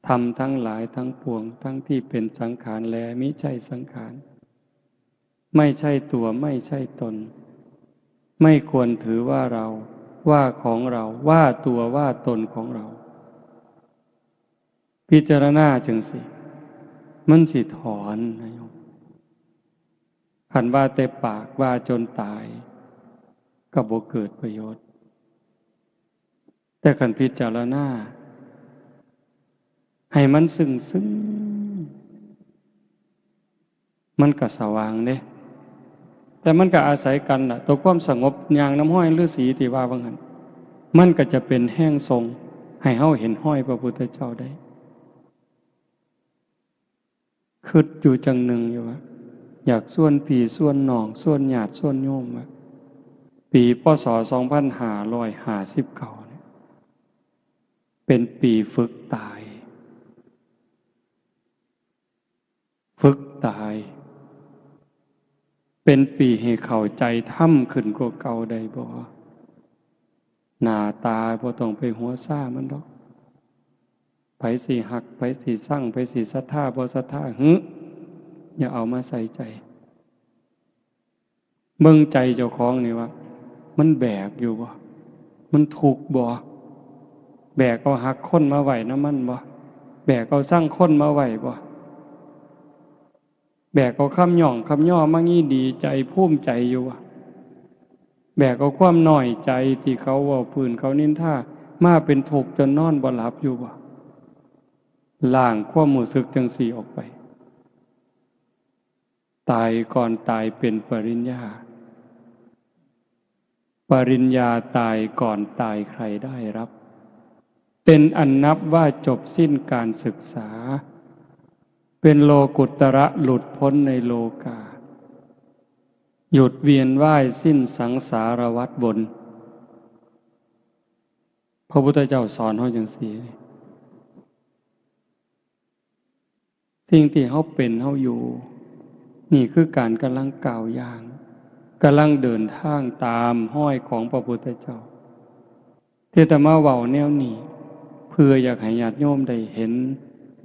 ธรรมทั้งหลายทั้งปวงทั้งที่เป็นสังขารและมิใช่สังขารไม่ใช่ตัวไม่ใช่ตนไม่ควรถือว่าเรา ว่าของเราว่าตัวว่าตนของเราพิจารณาจังสิมันสิถอนนะโยมคันว่าแต่ปากว่าจนตายก็บ่เกิดประโยชน์แต่คันพิจารณาให้มันซึ้งมันก็สว่างเด้แต่มันก็อาศัยกันน่ะตัวความสงบอย่างน้ำห้อยฤาษีที่ว่าว่างั้นมันก็จะเป็นแห้งทรงให้เฮาเห็นห้อยพระพุทธเจ้าได้คิดอยู่จังหนึ่งอยู่ว่าอยากส่วนพี่ส่วนน้องส่วนญาติส่วนโยมว่าปีพ.ศ. 2559เนี่ยเป็นปีฝึกตายเป็นปีให้เข้าใจธรรมขึ้นกว่าเก่าได้บ่หน้าตาบ่ต้องไปหัวซ่ามันดอกไผสิหักไผสิสั่งไผสิศรัทธาบ่ศรัทธาอย่าเอามาใส่ใจเบิ่งใจเจ้าของนี่ว่ามันแบกอยู่บ่มันทุกข์บ่แบกเอาหักคนมาไว้นำมันบ่แบกเอาสร้างคนมาไว้บ่แบกเอาคำหย่องคำย่อมางี้ดีใจภูมิใจอยู่บ่แบกเอาความน้อยใจที่เขาเว้าพื้นเขานินทามาเป็นทุกข์จนนอนบ่หลับอยู่บ่ล้างความรู้สึกจังสี่ออกไปตายก่อนตายเป็นปริญญาตายก่อนตายใครได้รับเป็นอันนับว่าจบสิ้นการศึกษาเป็นโลกุตระหลุดพ้นในโลกาหยุดเวียนว่ายสิ้นสังสารวัฏบนพระพุทธเจ้าสอนเฮาจังซี่สิ่งที่เฮาเป็นเฮาอยู่นี่คือการกำลังก้าวย่างกำลังเดินทางตามห้อยของพระพุทธเจ้าที่จะมาเว้าแนวนี้เพื่ออยากให้ญาติโยมได้เห็น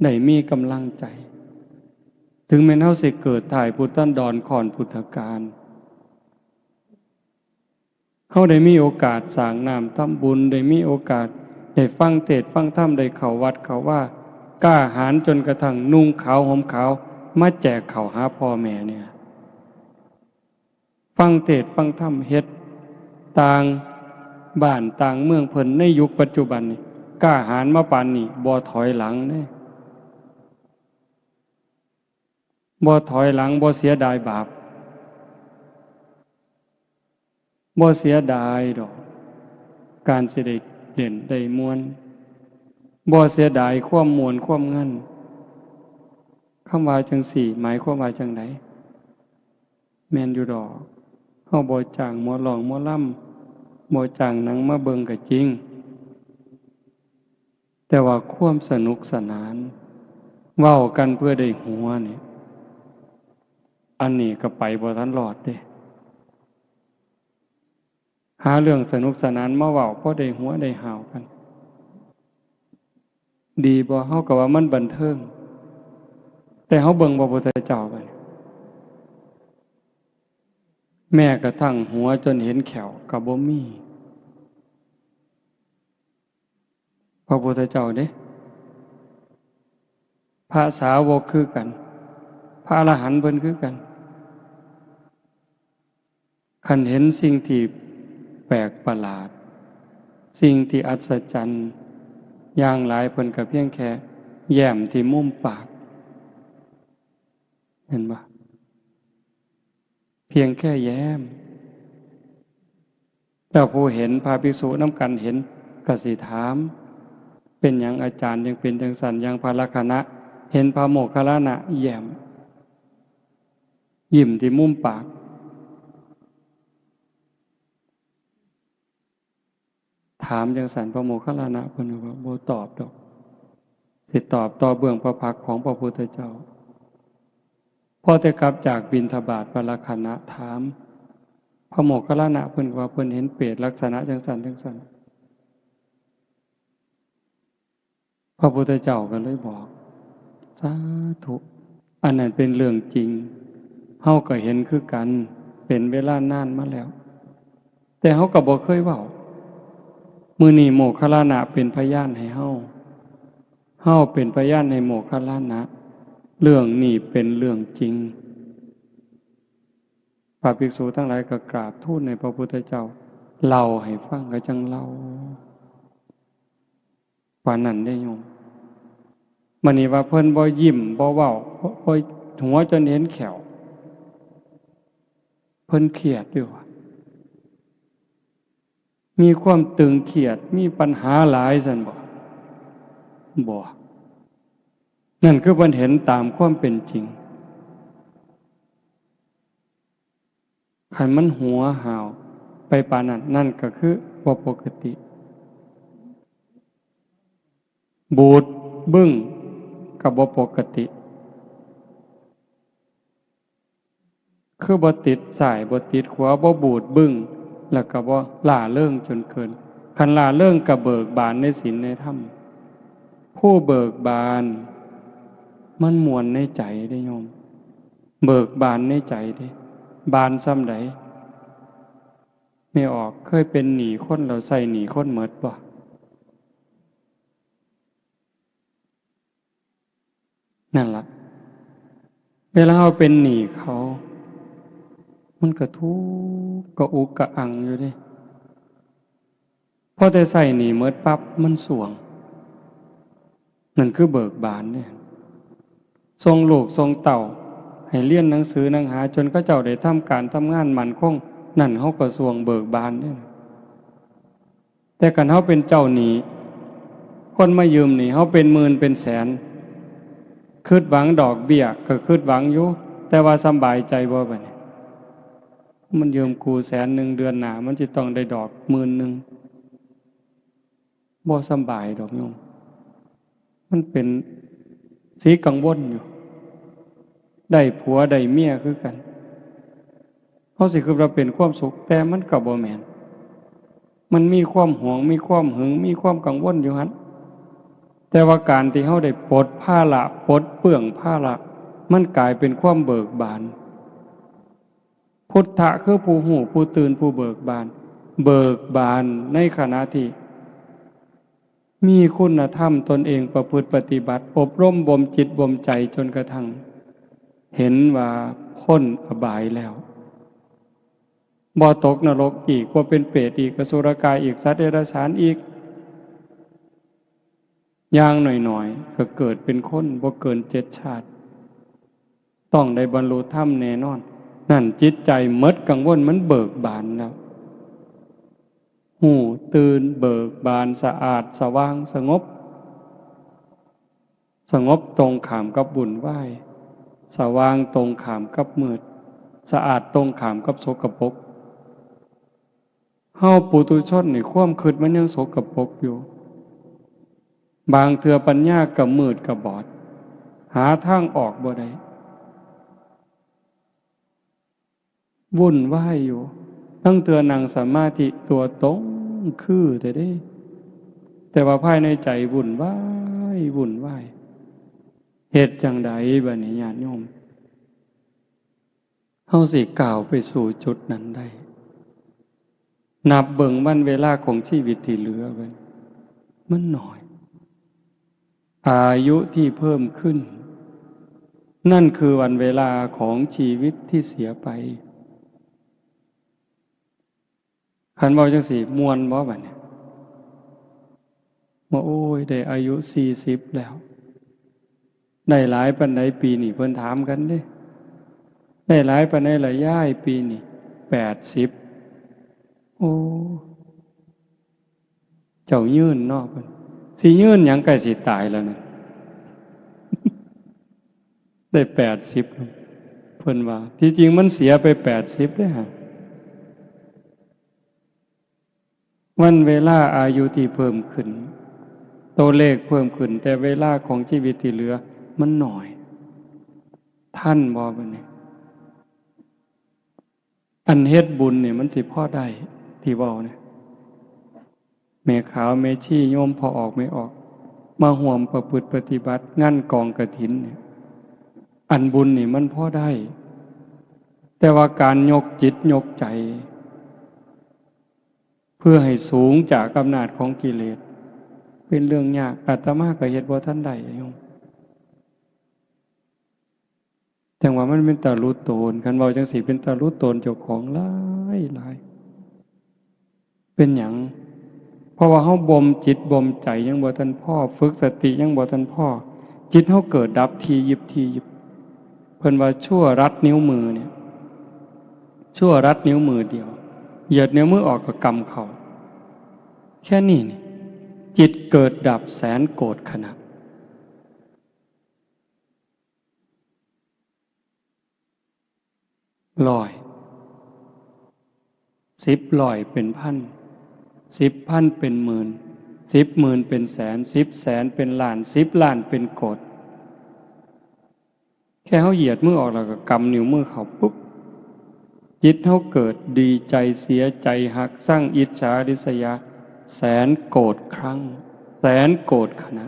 ได้มีกำลังใจถึงแม้เฮาสิเกิดถ่ายพุทธันดรก่อนพุทธกาลเฮาได้มีโอกาสสร้างน้ำทำบุญได้มีโอกาสได้ฟังเทศน์ฟังธรรมได้เข้าวัดเข้าว่ากล้าหาญจนกระทั่งนุ่งขาวห่มขาวมาแจกข้าวหาพ่อแม่เนี่ยฟังเทศน์ฟังธรรมเฮ็ดต่างบ้านต่างเมืองเพิ่นในยุคปัจจุบันนี่กล้าหาญมาปานนี้บ่ถอยหลังเด้บ่ถอยหลังบ่เสียดายบาปบ่เสียดายดอกการสิได้เด่นได้มวลบ่เสียดายความมวลความเงินคำว่าจังสี่หมายความว่าจังไดแม่นอยู่ดอกเฮาบ่จ้างหมอร้องหมอลำบ่จ้างหนังมาเบิ่งก็จริงแต่ว่าความสนุกสนานเว้ากันเพื่อได้หัวนี่อันนี้ก็ไปบ่ทันรอดเด้หาเรื่องสนุกสนานมาเว้าพอได้หัวได้หาวกันดีบ่เฮาก็ว่ามันบันเทิงแต่เฮาเบิ่งพระพุทธเจ้าไปแม้กระทั่งหัวจนเห็นแขวก็บ่มีพระพุทธเจ้าเด้พระสาวกคือกันพระอรหันต์เพิ่นคือกันคันเห็นสิ่งที่แปลกประหลาดสิ่งที่อัศจรรย์อย่างหลายเพิ่นก็เพียงแค่แย้มที่มุมปากเห็นบ่เพียงแค่แย้มแต่ผู้เห็นพระภิกษุนำกันเห็นก็สิถามเป็นหยังอาจารย์ยังเป็นจังซั่นอย่างพระลักขณะเห็นพระโมคคัลลานะแย้มยิ้มที่มุมปากถามจังสันพระโมคคัลลานะเพิ่นว่าบ่ตอบดอกสิตอบต่อเบื้องพระพักของพระพุทธเจ้าพอแต่กลับจากบิณฑบาตพระลักขณะถามพระโมคคัลลานะเพิ่นว่าเพิ่นเห็นเปรตลักษณะจังสันพระพุทธเจ้าก็เลยบอกสาธุอันนั้นเป็นเรื่องจริงเฮาก็เห็นคือกันเป็นเวลานานมาแล้วแต่เฮาก็บ่เคยเว้า มื้อนี้โมคคัลลานะเป็นพยานให้เฮาเป็นพยานให้โมคคัลลานะเรื่องนี้เป็นเรื่องจริงพระภิกษุทั้งหลายก็กราบทูลในพระพุทธเจ้าเล่าให้ฟังก็จังเล่าว่านั้นได้โยมมื้อนี้ว่าเพิ่นบ่ยิ้มบ่เว้าบ่หัวจนเห็นแขวเพิ่นเครียดอยู่มีความตึงเครียดมีปัญหาหลายซั่นบ่นั่นคือเพิ่นเห็นตามความเป็นจริงคันมันหัวหาวไปปานนั้นนั่นก็คือบ่ปกติบูดบึ้งก็บ่ปกติคือบ่ติดสายบ่ติดขวาบ่บูดบึ้งแล้วก็บ่ล่าเริงจนเกินคันล่าเริงก็เบิกบานในศีลในธรรมผู้เบิกบานมันม่วนในใจได้โยมเบิกบานในใจเด้บานซ้ำใดไม่ออกเคยเป็นหนี้คนเราใส่หนี้คนหมดบ่นั่นล่ะเวลาเราเป็นหนี้เขามันก็ทุกข์ก็อุกกะอังอยู่ดิพอแต่ใส่หนี้หมดปั๊บมันสวงนั่นคือเบิกบานเนี่ยทรงลูกทรงเต่าให้เรียนหนังสือหนังหาจนเขาเจ้าได้ทำการทำงานมั่นคงนั่นเขาก็สวงเบิกบานเนี่ยแต่กันเขาเป็นเจ้าหนี้คนมายืมหนี้เขาเป็นหมื่นเป็นแสนคิดหวังดอกเบี้ยก็คิดหวังอยู่แต่ว่าสำบายใจบ่บัดนี้มันยืมกู100,000เดือนหน้ามันจะต้องได้ดอก10,000บ่สำบายดอกโยมมันเป็นสีกังวลอยู่ได้ผัวได้เมียคือกันเขาสิคือเราเป็นความสุขแต่มันก็บ่แม่นมันมีความหวงมีความหึงมีความกังวลอยู่หั่นแต่ว่าการที่เฮาได้ปลดภาระปลดเปลื้องภาระมันกลายเป็นความเบิกบานพุทธะคือผู้หูผู้ตื่นผู้เบิกบานเบิกบานในขณะที่มีคุณธรรมตนเองประพฤติปฏิบัติอบรมบ่มจิตบ่มใจจนกระทั่งเห็นว่าพ้นอบายแล้วบ่ตกนรกอีกบ่เป็นเปรตอีกอสุรกายอีกสัตว์เดรัจฉานอีกอย่างหน่อยๆก็เกิดเป็นคนบ่เกิน7 ชาติต้องได้บรรลุธรรมแน่นอนนั่นจิตใจหมดกังวลมันเบิกบานแล้วหูตื่นเบิกบานสะอาดสว่างสงบตรงข้ามกับบุญไหวสว่างตรงข้ามกับมืดสะอาดตรงข้ามกับสกปรกเฮาปุถุชนนี่ความคิดมันยังสกปรกอยู่บางเทื่อปัญญาก็มืดก็บอดหาทางออกบ่ได้วุ่นวายอยู่ตั้งเตือนั่งสมาธิตัวตรงคือแต่ว่าภายในใจวุ่นวายเหตุจังใดบัดนี้ญาติโยมเฮาสิก้าวไปสู่จุดนั้นได้นับเบิ่งวันเวลาของชีวิตที่เหลือไว้มันน้อยอายุที่เพิ่มขึ้นนั่นคือวันเวลาของชีวิตที่เสียไปคันเว้าจังซี่ม่วนบ่บัดนี้ว่าโอ้ยได้อายุ40แล้วได้หลายปานใดปีนี้เพิ่นถามกันเด้ได้หลายปานใดล่ะยายปีนี้80โอ้เจ้ายืนเนาะเพิ่นสิยืนหยังใกล้สิตายแล้วนะได้80เพิ่นว่าที่จริงมันเสียไป80เด้อฮะวันเวลาอายุที่เพิ่มขึ้นตัวเลขเพิ่มขึ้นแต่เวลาของชีวิตที่เหลือมันน้อยท่านบ่บัดนี้อันเฮ็ดบุญเนี่ยมันสิพอได้ที่เว้าเนี่ยแม่ขาวแม่ชีโยมพอออกไม่ออกมาร่วมประพฤติปฏิบัติงานกองกฐินเนี่ยอันบุญนี่มันพอได้แต่ว่าการยกจิตยกใจ เพื่อให้สูงจากอำนาจของกิเลสเป็นเรื่องยากอาตมาก็เฮ็ดบ่ทันได้โยมจังว่ามันเป็นตารู้ตนคันเว้าจังซี่เป็นตารู้ตนเจ้าของหลายหลายเป็นหยังเพราะว่าเฮาบ่มจิตบ่มใจยังบ่ทันพอฝึกสติยังบ่ทันพอจิตเฮาเกิดดับทียิบทียิบเพิ่นว่าชั่วรัดนิ้วมือเนี่ยชั่วรัดนิ้วมือเดียวเหยียดนิ้วมือออกก็กำเข้าแค่นี้นี่จิตเกิดดับแสนโกรธขณะร้อย10,000เป็นพัน10,000เป็นหมื่น10,000เป็นแสน10,000,000เป็นล้าน10,000,000เป็นโกรธแค่เขาเหยียดมือออกแล้วก็กำนิ้วมือเขาปุ๊บจิตเขาเกิดดีใจเสียใจหักสร้างอิจฉาริษยาแสนโกรธครั้งแสนโกรธขณะ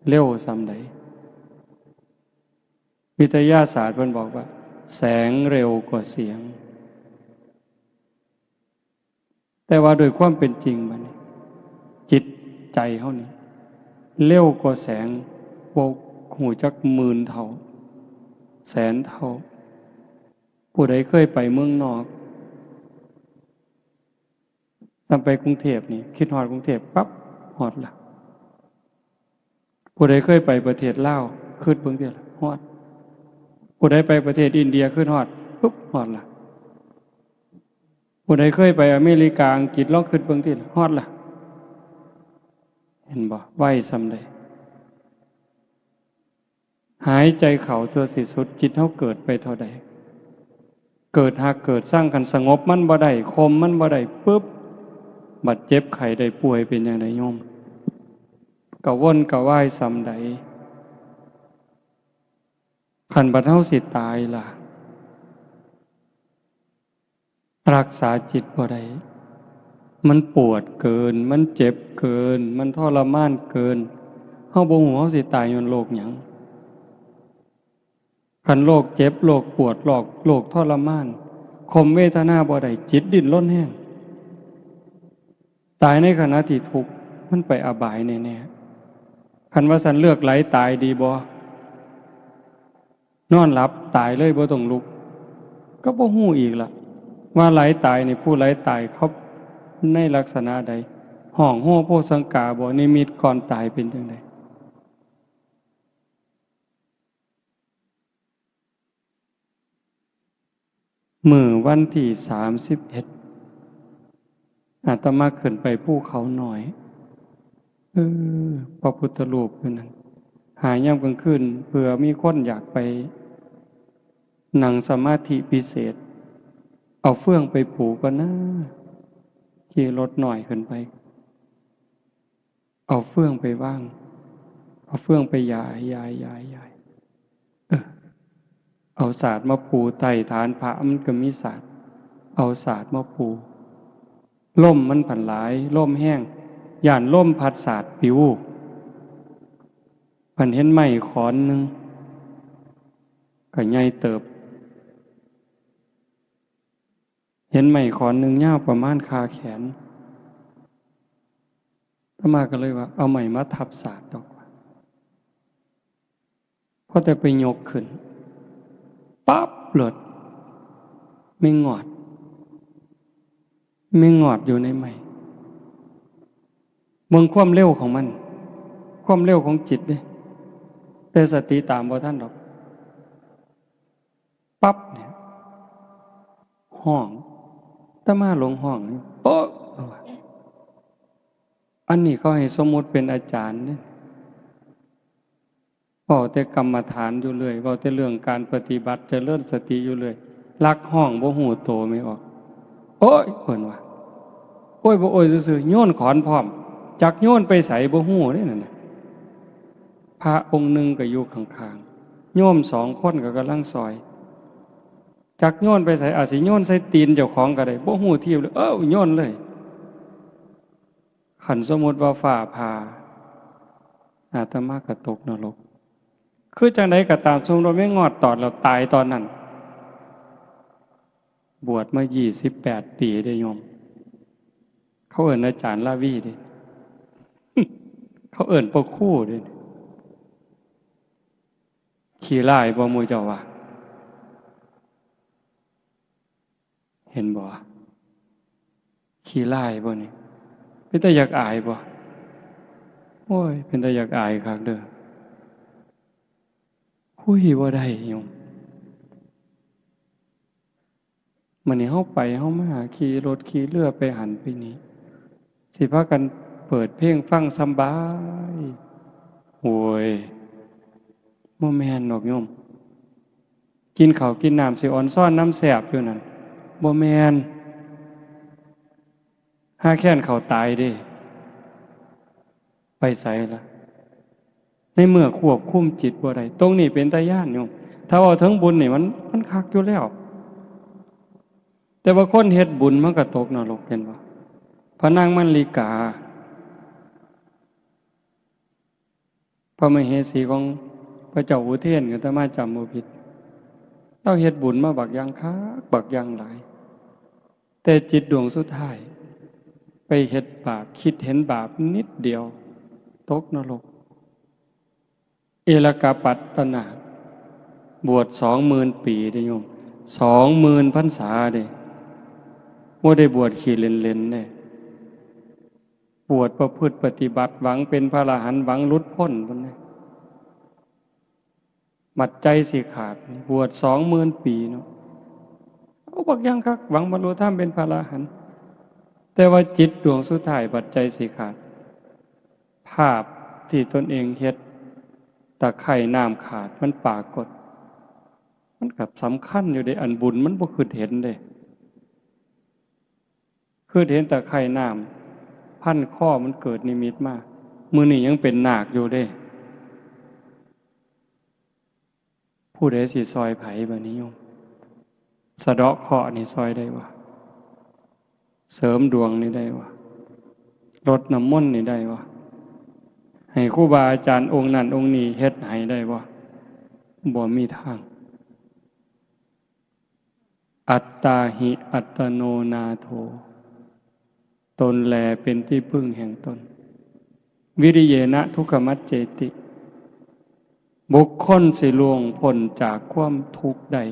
เร็วซ้ำใดวิทยาศาสตร์เพิ่นบอกว่าแสงเร็วกว่าเสียงแต่ว่าโดยความเป็นจริงมันจิตใจเขานี่เร็วกว่าแสงโบกหูจัก10,000 เท่าแสนเท่าผู้ใดเคยไปเมืองนอกตามไปกรุงเทพนี่คิดฮอดกรุงเทพปั๊บฮอดละผู้ใดเคยไปประเทศลาวคิดเบิ่งเด้อฮอดผู้ใดไปประเทศอินเดียคิดฮอดปุ๊บฮอดละผู้ใดเคยไปอเมริกาอังกฤษลองคิดเบิ่งติฮอดละเห็นบ่ไวส่ำใดหายใจเข้าตัวสิสุดจิตเฮาเกิดไปเท่าใดเกิดหากเกิดสร้างกันสงบมันบ่ได้คมมันบ่ได้ปึ๊บบัดเจ็บไข้ได้ป่วยเป็นจังไดโยมก็วนก็วายส่ำใดคันบัดเฮาสิตายล่ะรักษาจิตบ่ได้มันปวดเกินมันเจ็บเกินมันทรมานเกินเฮาบ่ฮู้เฮาสิตายย้อนโรคหยังคันโรคเจ็บโรคปวดโรคทรมานข่มเวทนาบ่ได้จิตดิ้นรนแห้งตายในขณะที่ทุกข์มันไปอบายแน่ๆคันว่าสันเลือกไหลตายดีบ่นอนหลับตายเลยบ่ต้องลุกก็บ่ฮู้อีกล่ะว่าไหลตายนี่ผู้ไหลตายเขาในลักษณะใดห้องโหโพสังกาบ่นิมิตก่อนตายเป็นจังไดมื้อวันที่31อาตมาขึ้นไปภูเขาหน่อยพระพุทธรูปอยู่นั่นหายามกลางคืนเผื่อมีคนอยากไปนั่งสมาธิพิเศษเอาเฟื่องไปผูกก็นะขี่รถหน่อยขึ้นไปเอาเฟื่องไปว่างเอาเฟื่องไปยายเอาศาสตร์มาปูไต่ฐานพระมันก็มีศาสตร์เอาศาสตร์มาปูล่มมันผันหลายล่มแห้งย่านล่มพัดศาสตร์ปิวผันเห็นไม้ขอนหนึ่งก็ใหญ่เติบเห็นไม้ขอนหนึ่งยาวประมาณคาแขนอาตมาก็เลยว่าเอาไม้มาทับศาสตร์ดอกพอแต่ไปยกขึ้นปั๊บหลดไม่งอดอยู่ในไม้เมืองความเร็วของมันความเร็วของจิตเด้แต่สติตามบ่ทันดอกปั๊บเนี่ยห้องอาตมาลงห้องนี่โป๊ะอันนี้เขาให้สมมุติเป็นอาจารย์เนี่ยบอกแต่กรรมฐานอยู่เลยบอกแต่เรื่องการปฏิบัติเจริญสติอยู่เลยลักห้องบ่หูโตไม่ออกโอ้ยเพิ่นว่าโอ้ยบ่โอ้ยซื่อๆโยนขอนพร้อมจักโยนไปใส่บ่หูนี่นั่นน่ะพระองค์หนึ่งก็อยู่ข้างๆโยม2 คนก็กำลังซอยจักโยนไปใส่อาจสิโยนใส่ตีนเจ้าของก็ได้บ่หูทีเลยโยนเลยขันสมมุติว่าฟ้าผ่าอาตมาก็ตกนรกคือจังไดก็ตามทรงโดยไม่งอดตอดแล้วตายตอนนั้นบวชมา28 ปีได้โยม เขาเอิ้นอาจารย์ลาวีเด้ เขาเอิ้นพ่อครูเด้ขี้ร้ายบ่หมู่เจ้าว่าเห็นบ่ขี้ร้ายบ่นี่เป็นตาอยากอายบ่โอ้ยเป็นตาอยากอายคักเด้อคุยบ่ได้โยมมื้อนี้เฮาไปเฮามาขี่รถขี่เรือไปหันไปนี่สิพากันเปิดเพลงฟังสำบายโอ้ยบ่แม่นดอกโยมกินข้าวกินน้ำสิอ่อนซ้อนน้ำแซ่บอยู่นั่นบ่แม่นหาแค้นเขาตายเด้ไปไสล่ะในเมื่อควบคุมจิตบ่ได้ตรงนี้เป็นตาย้านโยมถ้าเอาถึงบุญนี่มันคักอยู่แล้วแต่ว่าคนเฮ็ดบุญมันก็ตกนรกเห็นบ่พระนางมัลลิกาพระมเหสีของพระเจ้าอุเทนก็อาตมาจำบ่ผิดเราเฮ็ดบุญมาบักอย่างคักบักอย่างหลายแต่จิตดวงสุดท้ายไปเฮ็ดบาปคิดเห็นบาปนิดเดียวตกนรกเอลกาปัตตนาบวช20,000 ปีเด้โยม20,000 พรรษาเด้บ่ได้บวชขี้เล่นๆเด้บวชประพฤติปฏิบัติหวังเป็นพระอรหันต์หวังหลุดพ้นพุ่นเด้บัดใจสิขาดบวช20,000 ปีเนาะเอาบักอย่างคักหวังบรรลุธรรมเป็นพระอรหันต์แต่ว่าจิตดวงสุดท้ายบัดใจสิขาดภาพที่ตนเองเฮ็ดตะไคร่น้ำขาดมันปรากฏมันกับสำคัญอยู่ในอันบุญมันบ่คือเห็นเด้คือเห็นตะไคร่น้ำพันข้อมันเกิดนิมิตมามื้อนี้ยังเป็นนาคอยู่เด้ผู้ใดสิซอยไผบัดนี้โยมสะเดาะเคราะห์นี่ซอยได้บ่เสริมดวงนี่ได้บ่รดน้ำมนต์นี่ได้บ่ให้ครูบาอาจารย์องค์นั้นองค์นี้เฮ็ดให้ได้บ่มีทางอัตตาหิอัตโนนาโถตนแลเป็นที่พึ่งแห่งตนวิริเยนะทุกขมัจเจติบุคคลสิล่วงพ้นจากความทุกข์ได้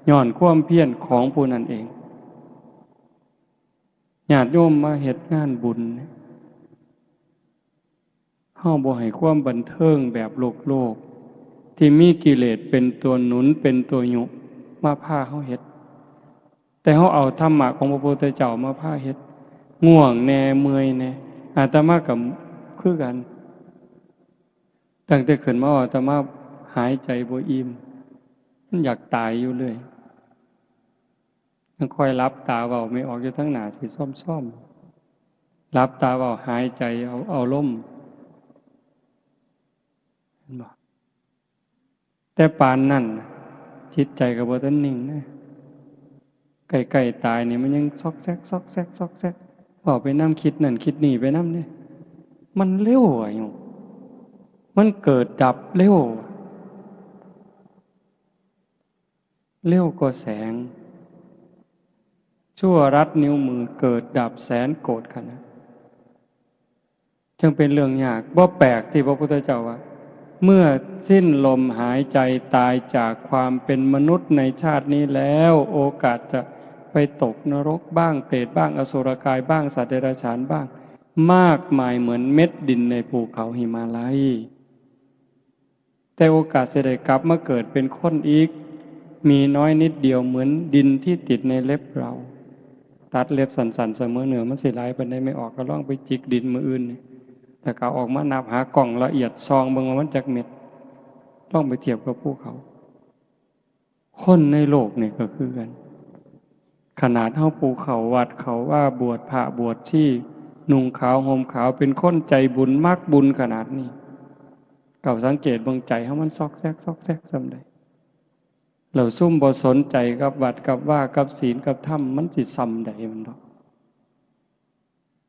ย้อนความเพียรของผู้นั้นเองญาติโยมมาเฮ็ดงานบุญเฮาบ่ให้ความบันเทิงแบบโลกที่มีกิเลสเป็นตัวหนุนเป็นตัวยุมาพาเฮาเฮ็ดแต่เฮาเอาธรรมะของพระพุทธเจ้ามาพาเฮ็ดง่วงแน่เมื่อยแน่อาตมาก็คือกันตั้งแต่ขึ้นมาอาตมาหายใจบ่อิ่มมันอยากตายอยู่เลยมันค่อยรับตาเว้าไม่ออกอยู่ทั้งหน้าสิซ่อมๆรับตาเว้าหายใจเอาลมเห็นบ่แต่ปานนั้นจิตใจก็บ่ทันนิ่งนะใกล้ๆตายนี่มันยังซอกแซกซอกแซกซอกแซกเว้าไปนำคิดนั่นคิดนี่ไปนำเด้มันเร็วอ่ะโยมมันเกิดดับเร็วกว่าแสงชั่วรัดนิ้วมือเกิดดับแสนโกรธขนาดจึงเป็นเรื่องยากบ่แปลกที่พระพุทธเจ้าว่าเมื่อสิ้นลมหายใจตายจากความเป็นมนุษย์ในชาตินี้แล้วโอกาสจะไปตกนรกบ้างเปรตบ้างอสุรกายบ้างสัตว์เดรัจฉานบ้างมากมายเหมือนเม็ดดินในภูเขาหิมาลัยแต่โอกาสจะได้กลับมาเกิดเป็นคนอีกมีน้อยนิดเดียวเหมือนดินที่ติดในเล็บเราตัดเล็บสันๆเสมอเหนือมันสิไหลไปได้ไม่ออกก็ลองไปจิกดินมืออื่นนี่แต่เขาออกมานับหากล่องละเอียดซองเบิ่งว่ามันจักเม็ดต้องไปเทียบกับภูเขาคนในโลกนี่ก็คือกันขนาดเฮาภูเขาวัดเขาว่าบวชพระบวชชีนุ่งขาวห่มขาวเป็นคนใจบุญมักบุญขนาดนี้เก่าสังเกตเบิ่งใจเฮามันซอกแซกซำใดเราซุ่มบ่สนใจกับวัดกับว่ากับศีลกับธรรมมันสิซ้ำใดมันดอก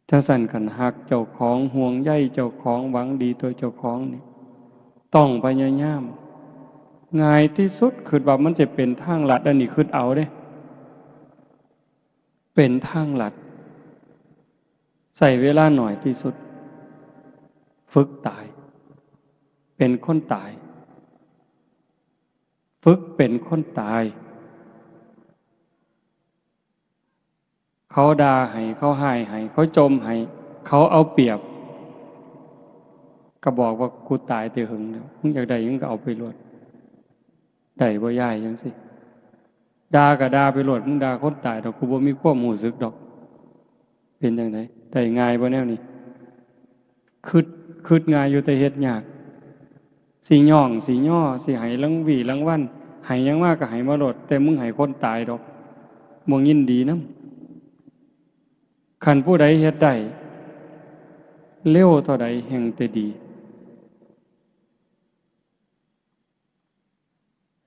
จังซั่นคันฮักเจ้าของห่วงใยเจ้าของหวังดีตัวเจ้าของนี่ต้องพยายามง่ายที่สุดคือว่ามันจะเป็นทางลัดอันนี้คือเอาเด้เป็นทางลัด ใส่เวลาหน่อยที่สุดฝึกตายเป็นคนตายฝึกเป็นคนตายเขาด่าให้เขาให้ให้เขาจมให้เขาเอาเปรียบก็บอกว่ากูตายแต่หึงแล้วมึงอยากได้ยังก็เอาไปรวดได้บ่ย่ายจังสิด่าก็ด่าไปรวดมึงด่าคนตายดอกกูบ่มีความรู้สึกดอกเป็นจังไดได้ง่ายบ่แนวนี้คิดง่ายอยู่แต่เฮ็ดยากสิย่องสิย่อสิให้รางวีรางวัลให้หยังมากก็ให้มาโลดแต่มึงให้คนตายดอกบ่ยินดีนำคันผู้ใดเฮ็ดได้เร็วเท่าใดแห่งแต่ดี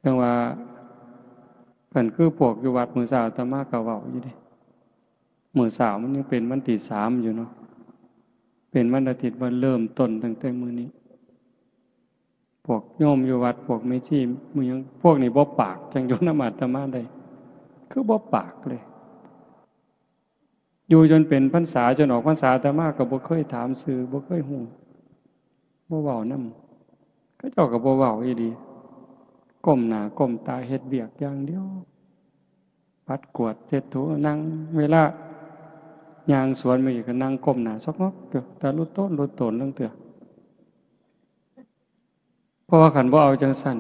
จังว่าเพิ่นคือพวกอยู่วัดมื้อเช้าอาตมาก็เว้าอยู่เด้มื้อเช้ามันยังเป็นวันที่3อยู่เนาะเป็นวันอาทิตย์วันเริ่มต้นตั้งแต่มื้อนี้พวกโยมอยู่วัดพวกแม่ชีมื้อยังพวกนี้บ่ปากจังอยู่นำอาตมาได้คือบ่ปากเลยอยู่จนเป็นพรรษาจนออกพรรษาอาตมาก็บ่เคยถามชื่อบ่เคยฮู้บ่เว้านำเขาเจ้าก็บ่เว้าอีหลีก้มหน้าก้มตาเฮ็ดเวียกอย่างเดียวปัดกวาดเช็ดถูนั่งเวลาย่างสวนมาอีกก็นั่งก้มหน้าซอกงอกเด้อแต่ลุต้นลุตนเรื่องเตื้อเพราะว่าคันบ่เอาจังสั่น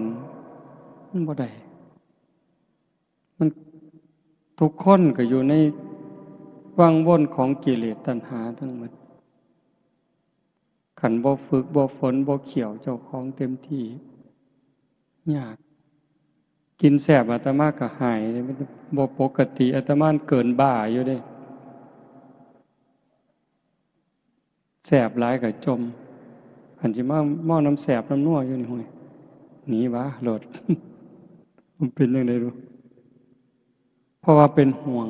มันบ่ได้มันทุกคนก็อยู่ในวังวนของกิเลสตัณหาทั้งหมดคันบ่ฝึกบ่ฝนบ่เขี่ยวเจ้าของเต็มที่ยากกินแซ่บอาตมาก็หายมันบ่ปกติอาตมาเกินบ้าอยู่เด้แซ่บหลายก็จมอันสิมาหม้อน้ำแซ่บน้ำนัวอยู่นี่ห้วยหนีวะโลด มันเป็นจังได๋รู้เพราะว่าเป็นห่วง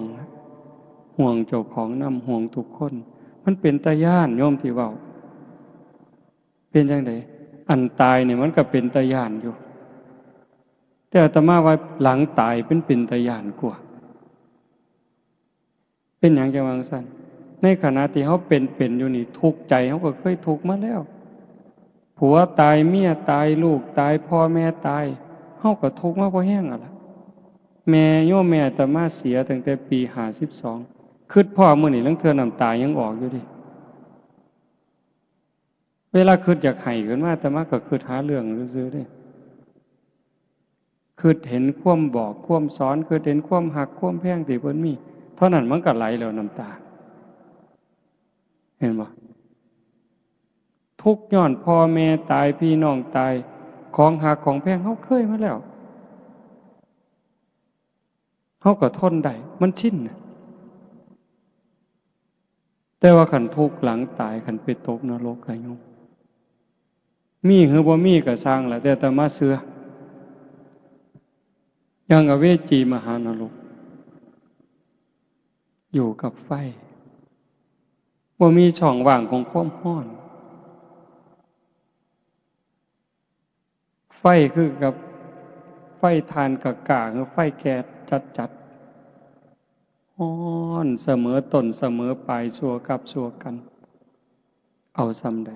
เจ้าของนำห่วงทุกคนมันเป็นตาย้านโยมที่เว้าเป็นจังได๋อันตายเนี่ยมันก็เป็นตาย้านอยู่แต่อาตมาว่าหลังตายเป็นตาย้านกว่าเป็นหยังจังว่าจังซั่นในขณะที่เฮาเป็นอยู่นี่ทุกข์ใจเฮาก็เคยทุกข์มาแล้วผัวตายเมียตายลูกตายพ่อแม่ตายเฮาก็ทุกข์มาบ่แห้งอ่ะล่ะแม่โยมแม่อาตมาเสียตั้งแต่ปี52คิดพ่อมื้อนี้ลังเทื่อน้ำตายังออกอยู่ดิเวลาคิดอยากให้ขึ้นมาอาตมาก็คิดหาเรื่องซื่อๆเด้คิดเห็นความบอกความสอนคิดเห็นความหักความแพงที่เพิ่นมีเท่านั้นมันก็ไหลแล้วน้ำตาเห็นบ่ทุกข์ย้อนพ่อแม่ตายพี่น้องตายของหักของแพงเฮาเคยมาแล้วเฮาก็ทนได้มันชินน่ะแต่ว่าคันทุกข์หลังตายคันไปตกนรกก็ยุ่งมีหรือบ่มีก็สร้างล่ะแต่อาตมาเชื่อยังอเวจีมหานรกอยู่กับไฟบ่มีช่องว่างของความร้อนไฟคือกับไฟทานกะกะคือไฟแก๊สจัดๆร้อนเสมอต้นเสมอปลายชั่วกับชั่วกันเอาซำใด